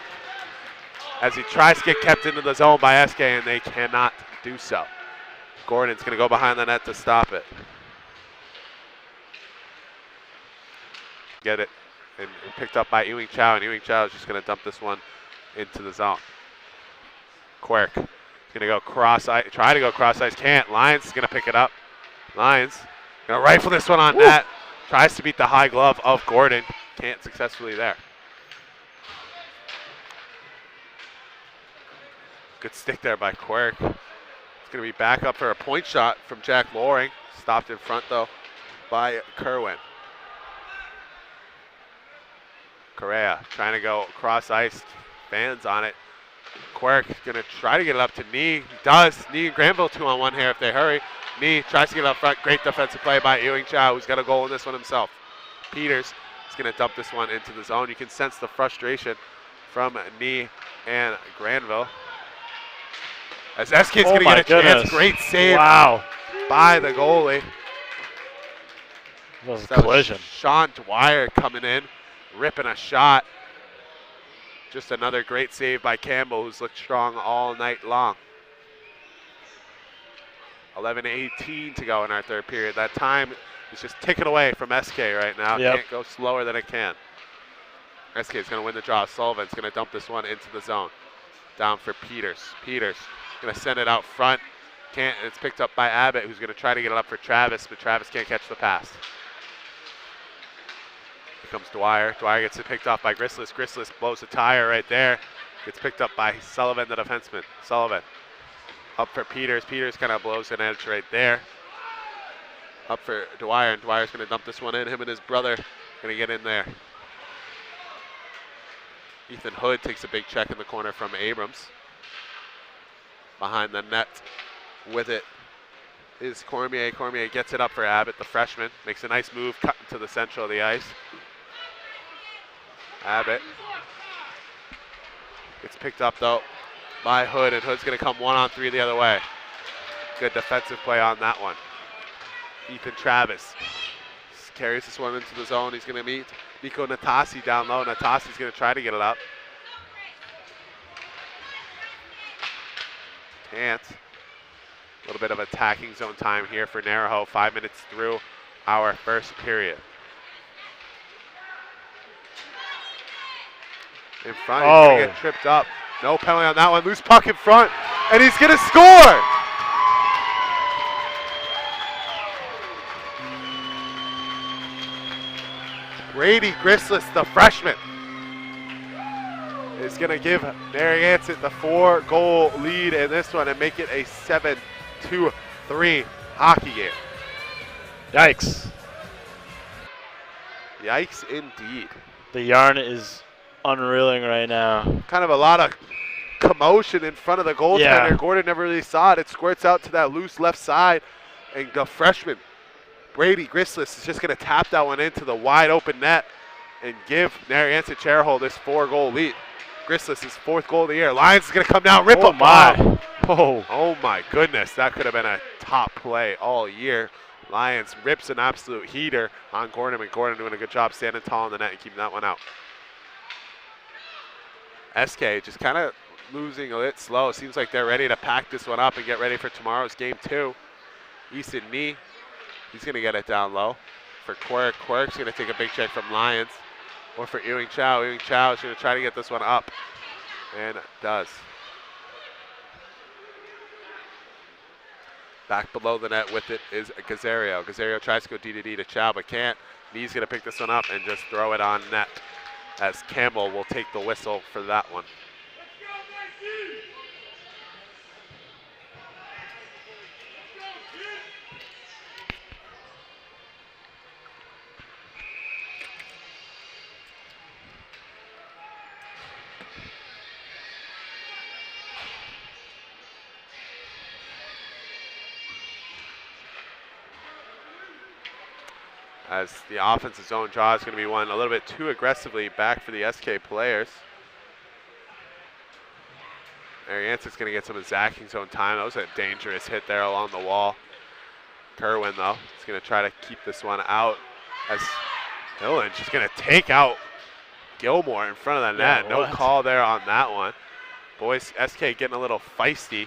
As he tries to get kept into the zone by SK, and they cannot do so. Gordon's going to go behind the net to stop it. Get it. And picked up by Ewing Chow, and Ewing Chow is just going to dump this one into the zone. Quirk going to go cross ice, try to go cross ice, can't. Lyons is going to pick it up. Lyons going to rifle this one on net. Tries to beat the high glove of Gordon. Can't successfully there. Good stick there by Quirk. It's going to be back up for a point shot from Jack Loring. Stopped in front, though, by Kerwin. Correa trying to go cross ice. Fans on it. Quirk going to try to get it up to Knee. He does. Knee and Granville 2-on-1 here if they hurry. Knee tries to get up front. Great defensive play by Ewing Chow, who's got a goal in this one himself. Peters is going to dump this one into the zone. You can sense the frustration from Knee and Granville. As SK's going to get a chance. Great save by the goalie. That was a collision. Sean Dwyer coming in, ripping a shot. Just another great save by Campbell, who's looked strong all night long. 11:18 to go in our third period. That time is just ticking away from SK right now. Yep. Can't go slower than it can. SK is going to win the draw. Sullivan's going to dump this one into the zone. Down for Peters. Peters going to send it out front. Can't. It's picked up by Abbott, who's going to try to get it up for Travis, but Travis can't catch the pass. Here comes Dwyer. Dwyer gets it picked off by Grislis. Grislis blows a tire right there. Gets picked up by Sullivan, the defenseman. Sullivan up for Peters. Peters kind of blows an edge right there. Up for Dwyer, and Dwyer's going to dump this one in. Him and his brother going to get in there. Ethan Hood takes a big check in the corner from Abrams. Behind the net with it is Cormier. Cormier gets it up for Abbott, the freshman. Makes a nice move, cut into the central of the ice. Abbott gets picked up, though, by Hood, and Hood's going to come 1-on-3 the other way. Good defensive play on that one. Ethan Travis carries this one into the zone. He's going to meet Nico Natasi down low. Natasi's going to try to get it up. Can't. A little bit of attacking zone time here for Nariho. 5 minutes through our first period. In front, he's going to get tripped up. No penalty on that one. Loose puck in front, and he's going to score! Brady Grislis, the freshman, is going to give Narragansett the 4-goal lead in this one and make it a 7-3 hockey game. Yikes. Yikes indeed. The yarn is unreeling right now. Kind of a lot of commotion in front of the goaltender. Yeah. Gordon never really saw it. It squirts out to that loose left side, and the freshman, Brady Grislis, is just going to tap that one into the wide open net and give Narragansett Cherholt this 4-goal lead. Grislis' 4th goal of the year. Lions is going to come down, rip Oh, a my. bomb. Oh. Oh my goodness, that could have been a top play all year. Lions rips an absolute heater on Gordon, and Gordon doing a good job standing tall in the net and keeping that one out. SK just kind of losing a bit slow. Seems like they're ready to pack this one up and get ready for tomorrow's game 2. Easton Nee, he's going to get it down low. For Quirk, Quirk's going to take a big check from Lions. Or for Ewing Chow. Ewing Chow is going to try to get this one up. And does. Back below the net with it is Gazario. Gazario tries to go D to Chow, but can't. Nee's going to pick this one up and just throw it on net, as Campbell will take the whistle for that one. As the offensive zone draw is going to be one a little bit too aggressively back for the SK players. Narragansett's going to get some attacking zone time. That was a dangerous hit there along the wall. Kerwin, though, is going to try to keep this one out, as Hillen's just going to take out Gilmore in front of the net. No call there on that one. Boys, SK getting a little feisty.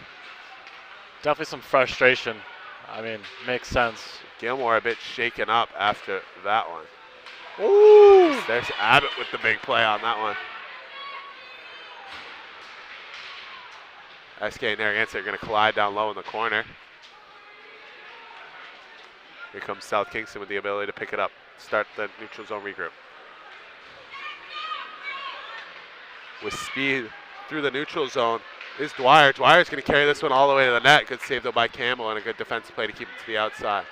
Definitely some frustration. I mean, makes sense. Gilmore a bit shaken up after that one. Ooh! There's Abbott with the big play on that one. SK and Narragansett are going to collide down low in the corner. Here comes South Kingston with the ability to pick it up. Start the neutral zone regroup. With speed through the neutral zone is Dwyer. Dwyer's going to carry this one all the way to the net. Good save though by Campbell, and a good defensive play to keep it to the outside.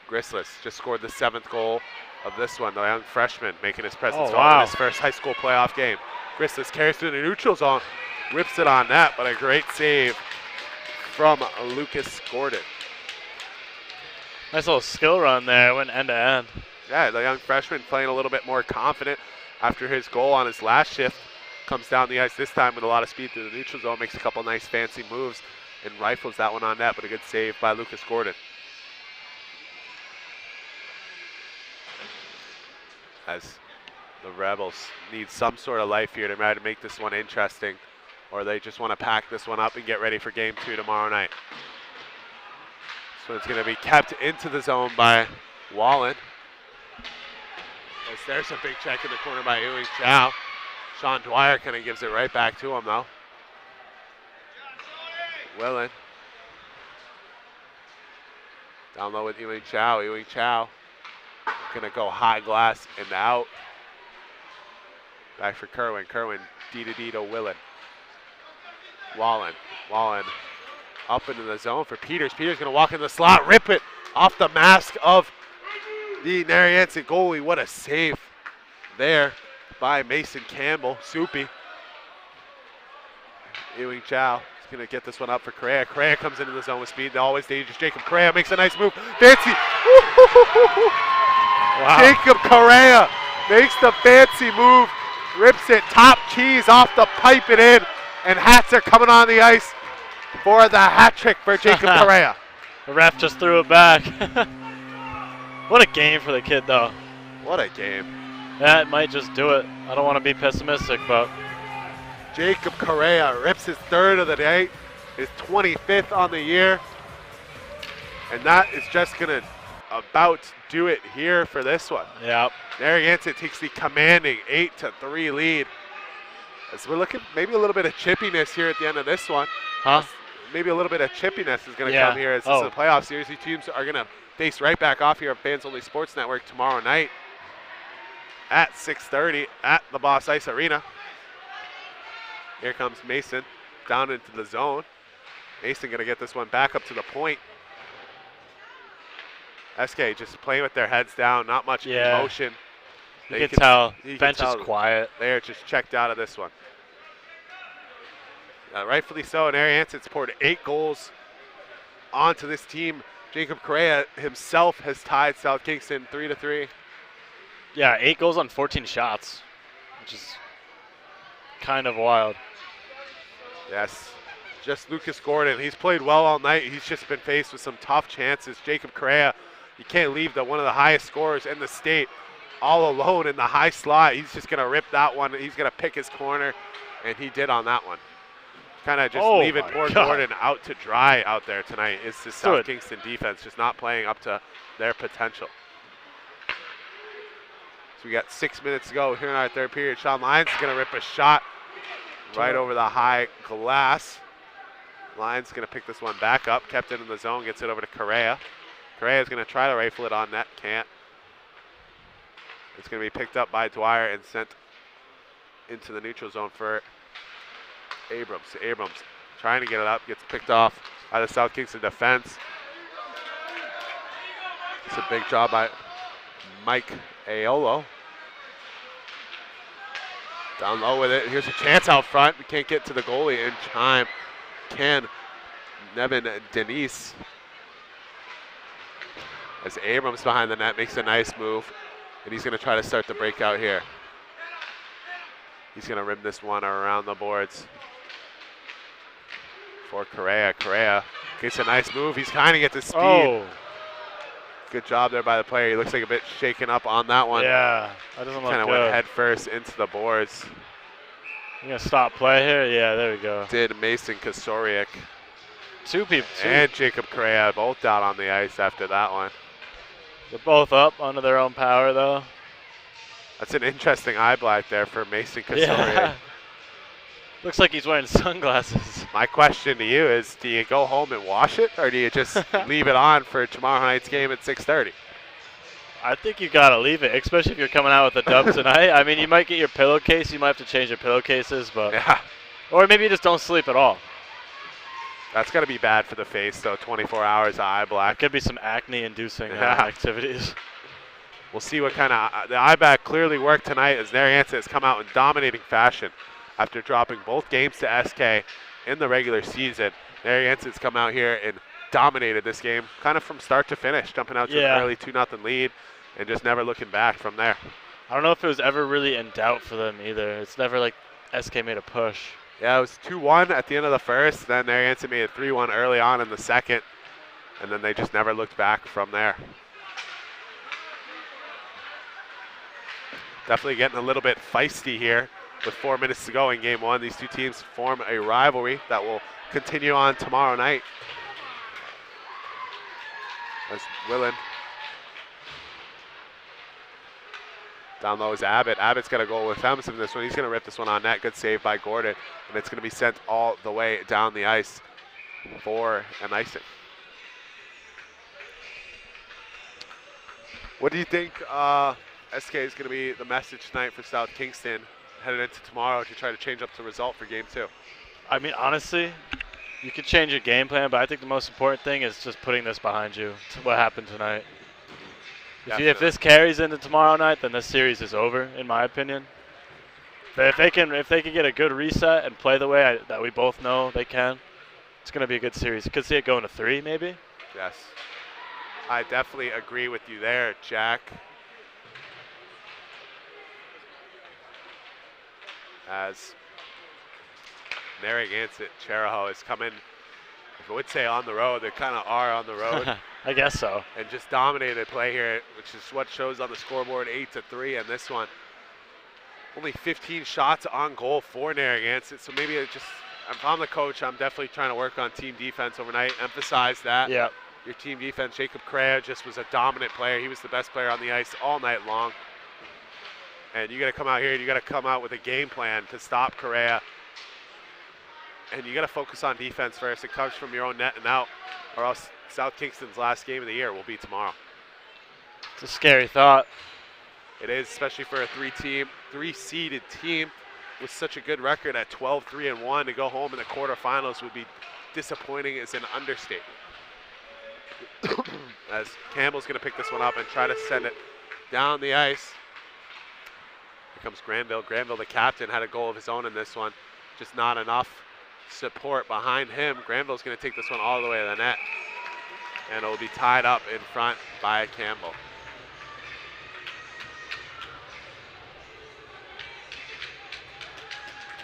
Grislis just scored the 7th goal of this one. The young freshman making his presence felt in his first high school playoff game. Grislis carries through the neutral zone, rips it on net, but a great save from Lucas Gordon. Nice little skill run there, went end to end. Yeah, the young freshman playing a little bit more confident after his goal on his last shift. Comes down the ice this time with a lot of speed through the neutral zone, makes a couple nice fancy moves, and rifles that one on net, but a good save by Lucas Gordon. As the Rebels need some sort of life here to try to make this one interesting, or they just want to pack this one up and get ready for game 2 tomorrow night. This one's going to be kept into the zone by Wallen. As there's a big check in the corner by Ewing Chow. Sean Dwyer kind of gives it right back to him, though. Willen. Down low with Ewing Chow. Ewing Chow going to go high glass and out. Back for Kerwin. Kerwin D to Willen. Wallen. Wallen up into the zone for Peters. Peters going to walk in the slot, rip it off the mask of the Narragansett goalie. What a save there by Mason Campbell. Soupy. Ewing Chow is going to get this one up for Correa. Correa comes into the zone with speed. Always dangerous. Jacob Correa makes a nice move. Fancy. Wow. Jacob Correa makes the fancy move. Rips it top keys off the pipe and in. And hats are coming on the ice for the hat trick for Jacob Correa. The ref just threw it back. What a game for the kid, though. What a game. That might just do it. I don't want to be pessimistic, but Jacob Correa rips his 3rd of the day, his 25th on the year. And that is just going to about do it here for this one. Yep. Narragansett takes the commanding 8-3 lead. As we're looking maybe a little bit of chippiness here at the end of this one. Huh? Maybe a little bit of chippiness is going to come here as this is a playoff series. These teams are going to face right back off here on Fans Only Sports Network tomorrow night at 6:30 at the Boss Ice Arena. Here comes Mason down into the zone. Mason going to get this one back up to the point. SK just playing with their heads down, not much emotion. You can tell. You Bench can is tell quiet. They're just checked out of this one. Rightfully so, Narragansett's poured 8 goals onto this team. Jacob Correa himself has tied South Kingston 3-3. Yeah, 8 goals on 14 shots, which is kind of wild. Yes, just Lucas Gordon. He's played well all night. He's just been faced with some tough chances. Jacob Correa, you can't leave one of the highest scorers in the state all alone in the high slot. He's just going to rip that one. He's going to pick his corner, and he did on that one. Kind of just leaving poor Gordon out to dry out there tonight. It's the South Kingston defense just not playing up to their potential. So we got 6 minutes to go here in our third period. Sean Lyons is going to rip a shot right over the high glass. Lyons going to pick this one back up. Kept it in the zone, gets it over to Correa. Correa is going to try to rifle it on net, can't. It's going to be picked up by Dwyer and sent into the neutral zone for Abrams. Abrams trying to get it up, gets picked off by the South Kingston defense. It's a big job by Mike Aiolo. Down low with it. Here's a chance out front. We can't get to the goalie in time. Can Nevin Denise. As Abrams behind the net makes a nice move. And he's going to try to start the breakout here. He's going to rim this one around the boards for Correa. Correa gets a nice move. He's kind of gets the speed. Oh. Good job there by the player. He looks like a bit shaken up on that one. Yeah, that doesn't look good. Kind of went head first into the boards. You going to stop play here? Yeah, there we go. Did Mason Kasoriak. 2 people. And Jacob Correa both down on the ice after that one. They're both up under their own power, though. That's an interesting eye black there for Mason Kasoriak. Yeah. Looks like he's wearing sunglasses. My question to you is, do you go home and wash it, or do you just leave it on for tomorrow night's game at 6:30? I think you got to leave it, especially if you're coming out with a dub tonight. I mean, you might get your pillowcase. You might have to change your pillowcases, but or maybe you just don't sleep at all. That's got to be bad for the face, though, 24 hours of eye black. It could be some acne-inducing activities. We'll see what kind of – the eye back clearly worked tonight as Narragansett has come out in dominating fashion after dropping both games to SK in the regular season. Narragansett's come out here and dominated this game kind of from start to finish, jumping out to an early 2-0 lead and just never looking back from there. I don't know if it was ever really in doubt for them either. It's never like SK made a push. Yeah, it was 2-1 at the end of the first. Then Narragansett made it 3-1 early on in the second, and then they just never looked back from there. Definitely getting a little bit feisty here with 4 minutes to go in game one. These two teams form a rivalry that will continue on tomorrow night. As Willen. Down low is Abbott. Abbott's got a goal with Fems in this one. He's going to rip this one on net. Good save by Gordon. And it's going to be sent all the way down the ice for an icing. What do you think SK is going to be the message tonight for South Kingston headed into tomorrow to try to change up the result for game two? I mean, honestly, you could change your game plan, but I think the most important thing is just putting this behind you, what happened tonight. If this carries into tomorrow night, then this series is over, in my opinion. But if they can get a good reset and play the way that we both know they can, it's going to be a good series. You could see it going to 3, maybe. Yes. I definitely agree with you there, Jack. As Narragansett Chariho is coming, I would say on the road. They kind of are on the road. I guess so. And just dominated play here, which is what shows on the scoreboard, 8-3 in this one. Only 15 shots on goal for Narragansett, so maybe if I'm the coach, I'm definitely trying to work on team defense overnight, emphasize that. Yeah. Your team defense, Jacob Correa just was a dominant player. He was the best player on the ice all night long. And you got to come out here, you got to come out with a game plan to stop Correa. And you got to focus on defense first. It comes from your own net and out, or else South Kingston's last game of the year will be tomorrow. It's a scary thought. It is, especially for a three-seeded team. with such a good record at 12-3-1 to go home in the quarterfinals would be disappointing is an understatement. As Campbell's going to pick this one up and try to send it down the ice. Here comes Granville. Granville, the captain, had a goal of his own in this one. Just not enough support behind him. Granville's going to take this one all the way to the net. And it will be tied up in front by Campbell.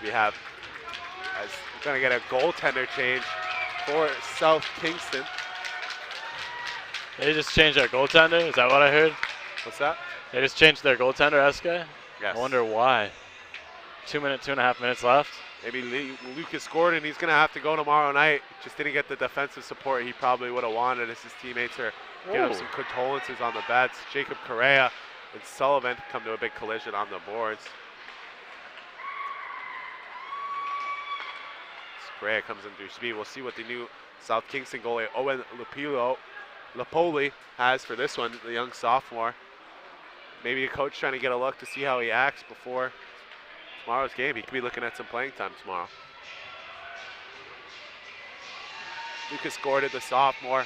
We have, as we're going to get a goaltender change for South Kingston. They just changed their goaltender? Is that what I heard? What's that? They just changed their goaltender, SK? Yes. I wonder why. 2.5 minutes left. Maybe Lucas Gordon, he's going to have to go tomorrow night. Just didn't get the defensive support he probably would have wanted as his teammates are giving him some condolences on the bets. Jacob Correa and Sullivan come to a big collision on the boards. Correa comes in through speed. We'll see what the new South Kingston goalie, Owen Lapoli, has for this one, the young sophomore. Maybe a coach trying to get a look to see how he acts before tomorrow's game. He could be looking at some playing time tomorrow. Lucas Gordon, the sophomore,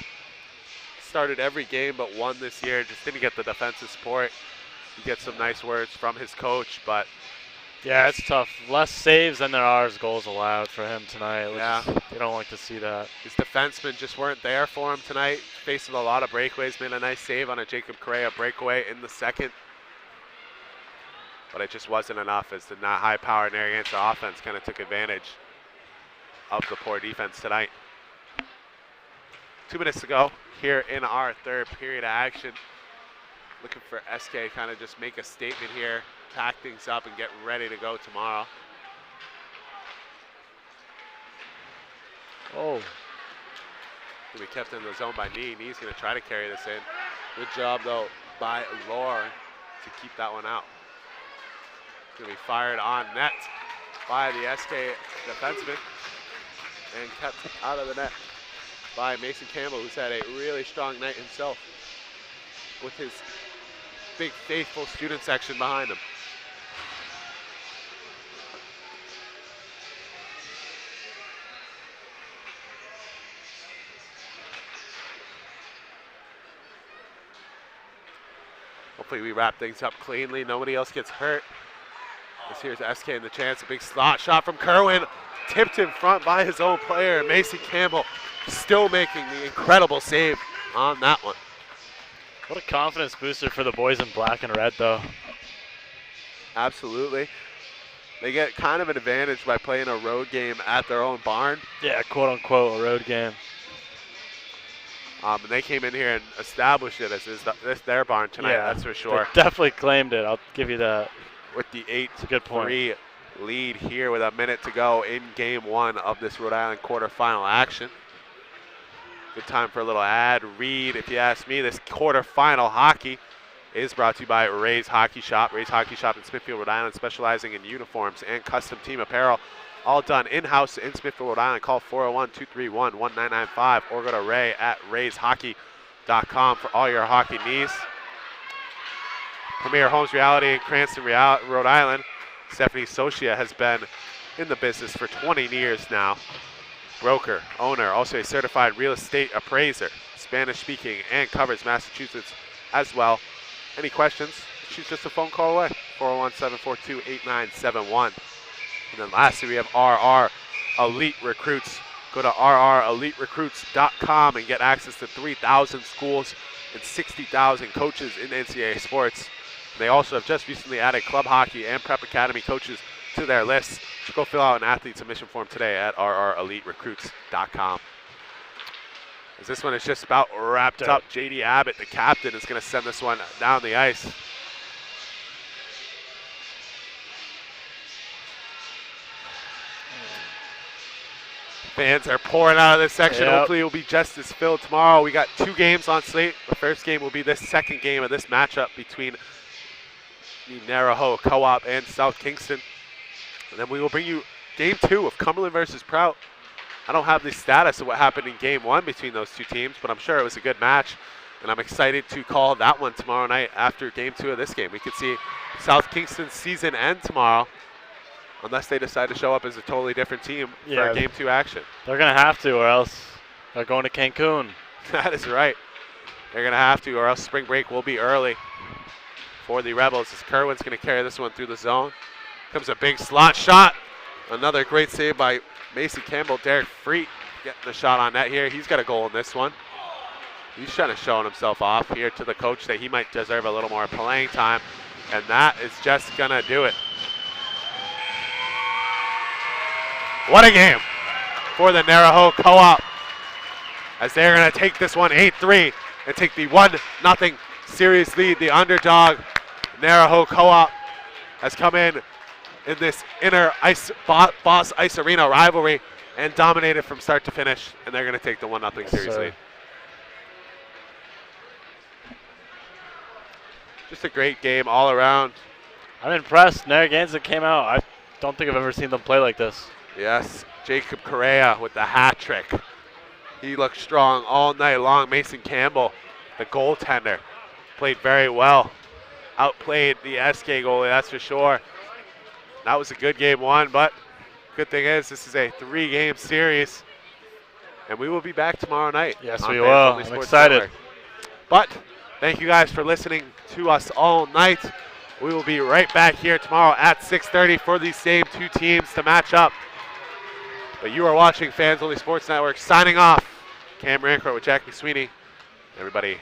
started every game but one this year. Just didn't get the defensive support. He gets some nice words from his coach, but yeah, it's tough. Less saves than there are goals allowed for him tonight. Yeah. You don't like to see that. His defensemen just weren't there for him tonight. Facing a lot of breakaways, made a nice save on a Jacob Correa breakaway in the second. But it just wasn't enough as the not high-powered Narragansett offense kind of took advantage of the poor defense tonight. 2 minutes to go here in our third period of action. Looking for SK kind of just make a statement here, pack things up and get ready to go tomorrow. Oh. Gonna be kept in the zone by Nee. Nee's gonna try to carry this in. Good job though by Lore to keep that one out. It's gonna be fired on net by the SK defenseman and kept out of the net by Mason Campbell, who's had a really strong night himself with his big faithful student section behind him. Hopefully we wrap things up cleanly. Nobody else gets hurt. This here's SK in the chance. A big slot shot from Kerwin. Tipped in front by his own player. Mason Campbell still making the incredible save on that one. What a confidence booster for the boys in black and red, though. Absolutely. They get kind of an advantage by playing a road game at their own barn. Yeah, quote-unquote a road game. And they came in here and established it as this their barn tonight, Yeah, that's for sure. They definitely claimed it. I'll give you that. With the 8-3 lead here with a minute to go in game one of this Rhode Island quarterfinal action. Good time for a little ad read. If you ask me, this quarterfinal hockey is brought to you by Ray's Hockey Shop. Ray's Hockey Shop in Smithfield, Rhode Island, specializing in uniforms and custom team apparel. All done in-house in Smithfield, Rhode Island. Call 401-231-1995 or go to Ray at rayshockey.com for all your hockey needs. Premier Homes Reality in Cranston, Rhode Island. Stephanie Socia has been in the business for 20 years now. Broker, owner, also a certified real estate appraiser, Spanish speaking, and covers Massachusetts as well. Any questions? She's just a phone call away, 401-742-8971. And then lastly, we have RR Elite Recruits. Go to rreliterecruits.com and get access to 3,000 schools and 60,000 coaches in NCAA sports. They also have just recently added club hockey and prep academy coaches to their list. So go fill out an athlete submission form today at rreliterecruits.com. As this one is just about wrapped up, JD Abbott, the captain, is going to send this one down the ice. Fans are pouring out of this section. Yep. Hopefully it will be just as filled tomorrow. We got 2 games on slate. The first game will be the second game of this matchup between the Nariho Co-op and South Kingston. And then we will bring you game 2 of Cumberland versus Prout. I don't have the status of what happened in game 1 between those two teams, but I'm sure it was a good match. And I'm excited to call that one tomorrow night after game 2 of this game. We could see South Kingston's season end tomorrow unless they decide to show up as a totally different team Yeah. for Game 2 action. They're going to have to, or else they're going to Cancun. That is right. They're going to have to, or else spring break will be early for the Rebels. As Kerwin's going to carry this one through the zone. Comes a big slot shot. Another great save by Mason Campbell. Derek Freet getting the shot on net here. He's got a goal in this one. He's trying to show himself off here to the coach that he might deserve a little more playing time, and that is just going to do it. What a game for the Nariho Co-op, as they're going to take this one 8-3 and take the 1-0 series lead. The underdog Nariho Co-op has come in this inner Boss Ice Arena rivalry and dominated from start to finish, and they're going to take the 1-0 series lead. Just a great game all around. I'm impressed. Narragansett came out. I don't think I've ever seen them play like this. Yes, Jacob Correa with the hat trick. He looked strong all night long. Mason Campbell, the goaltender, played very well. Outplayed the SK goalie, that's for sure. That was a good game one, but good thing is this is a 3-game series, and we will be back tomorrow night. Yes, on we Fans will. Only I'm Sports excited. Network. But thank you guys for listening to us all night. We will be right back here tomorrow at 6:30 for these same two teams to match up. But you are watching Fans Only Sports Network. Signing off, Cam Rancourt with Jack McSweeney. Everybody have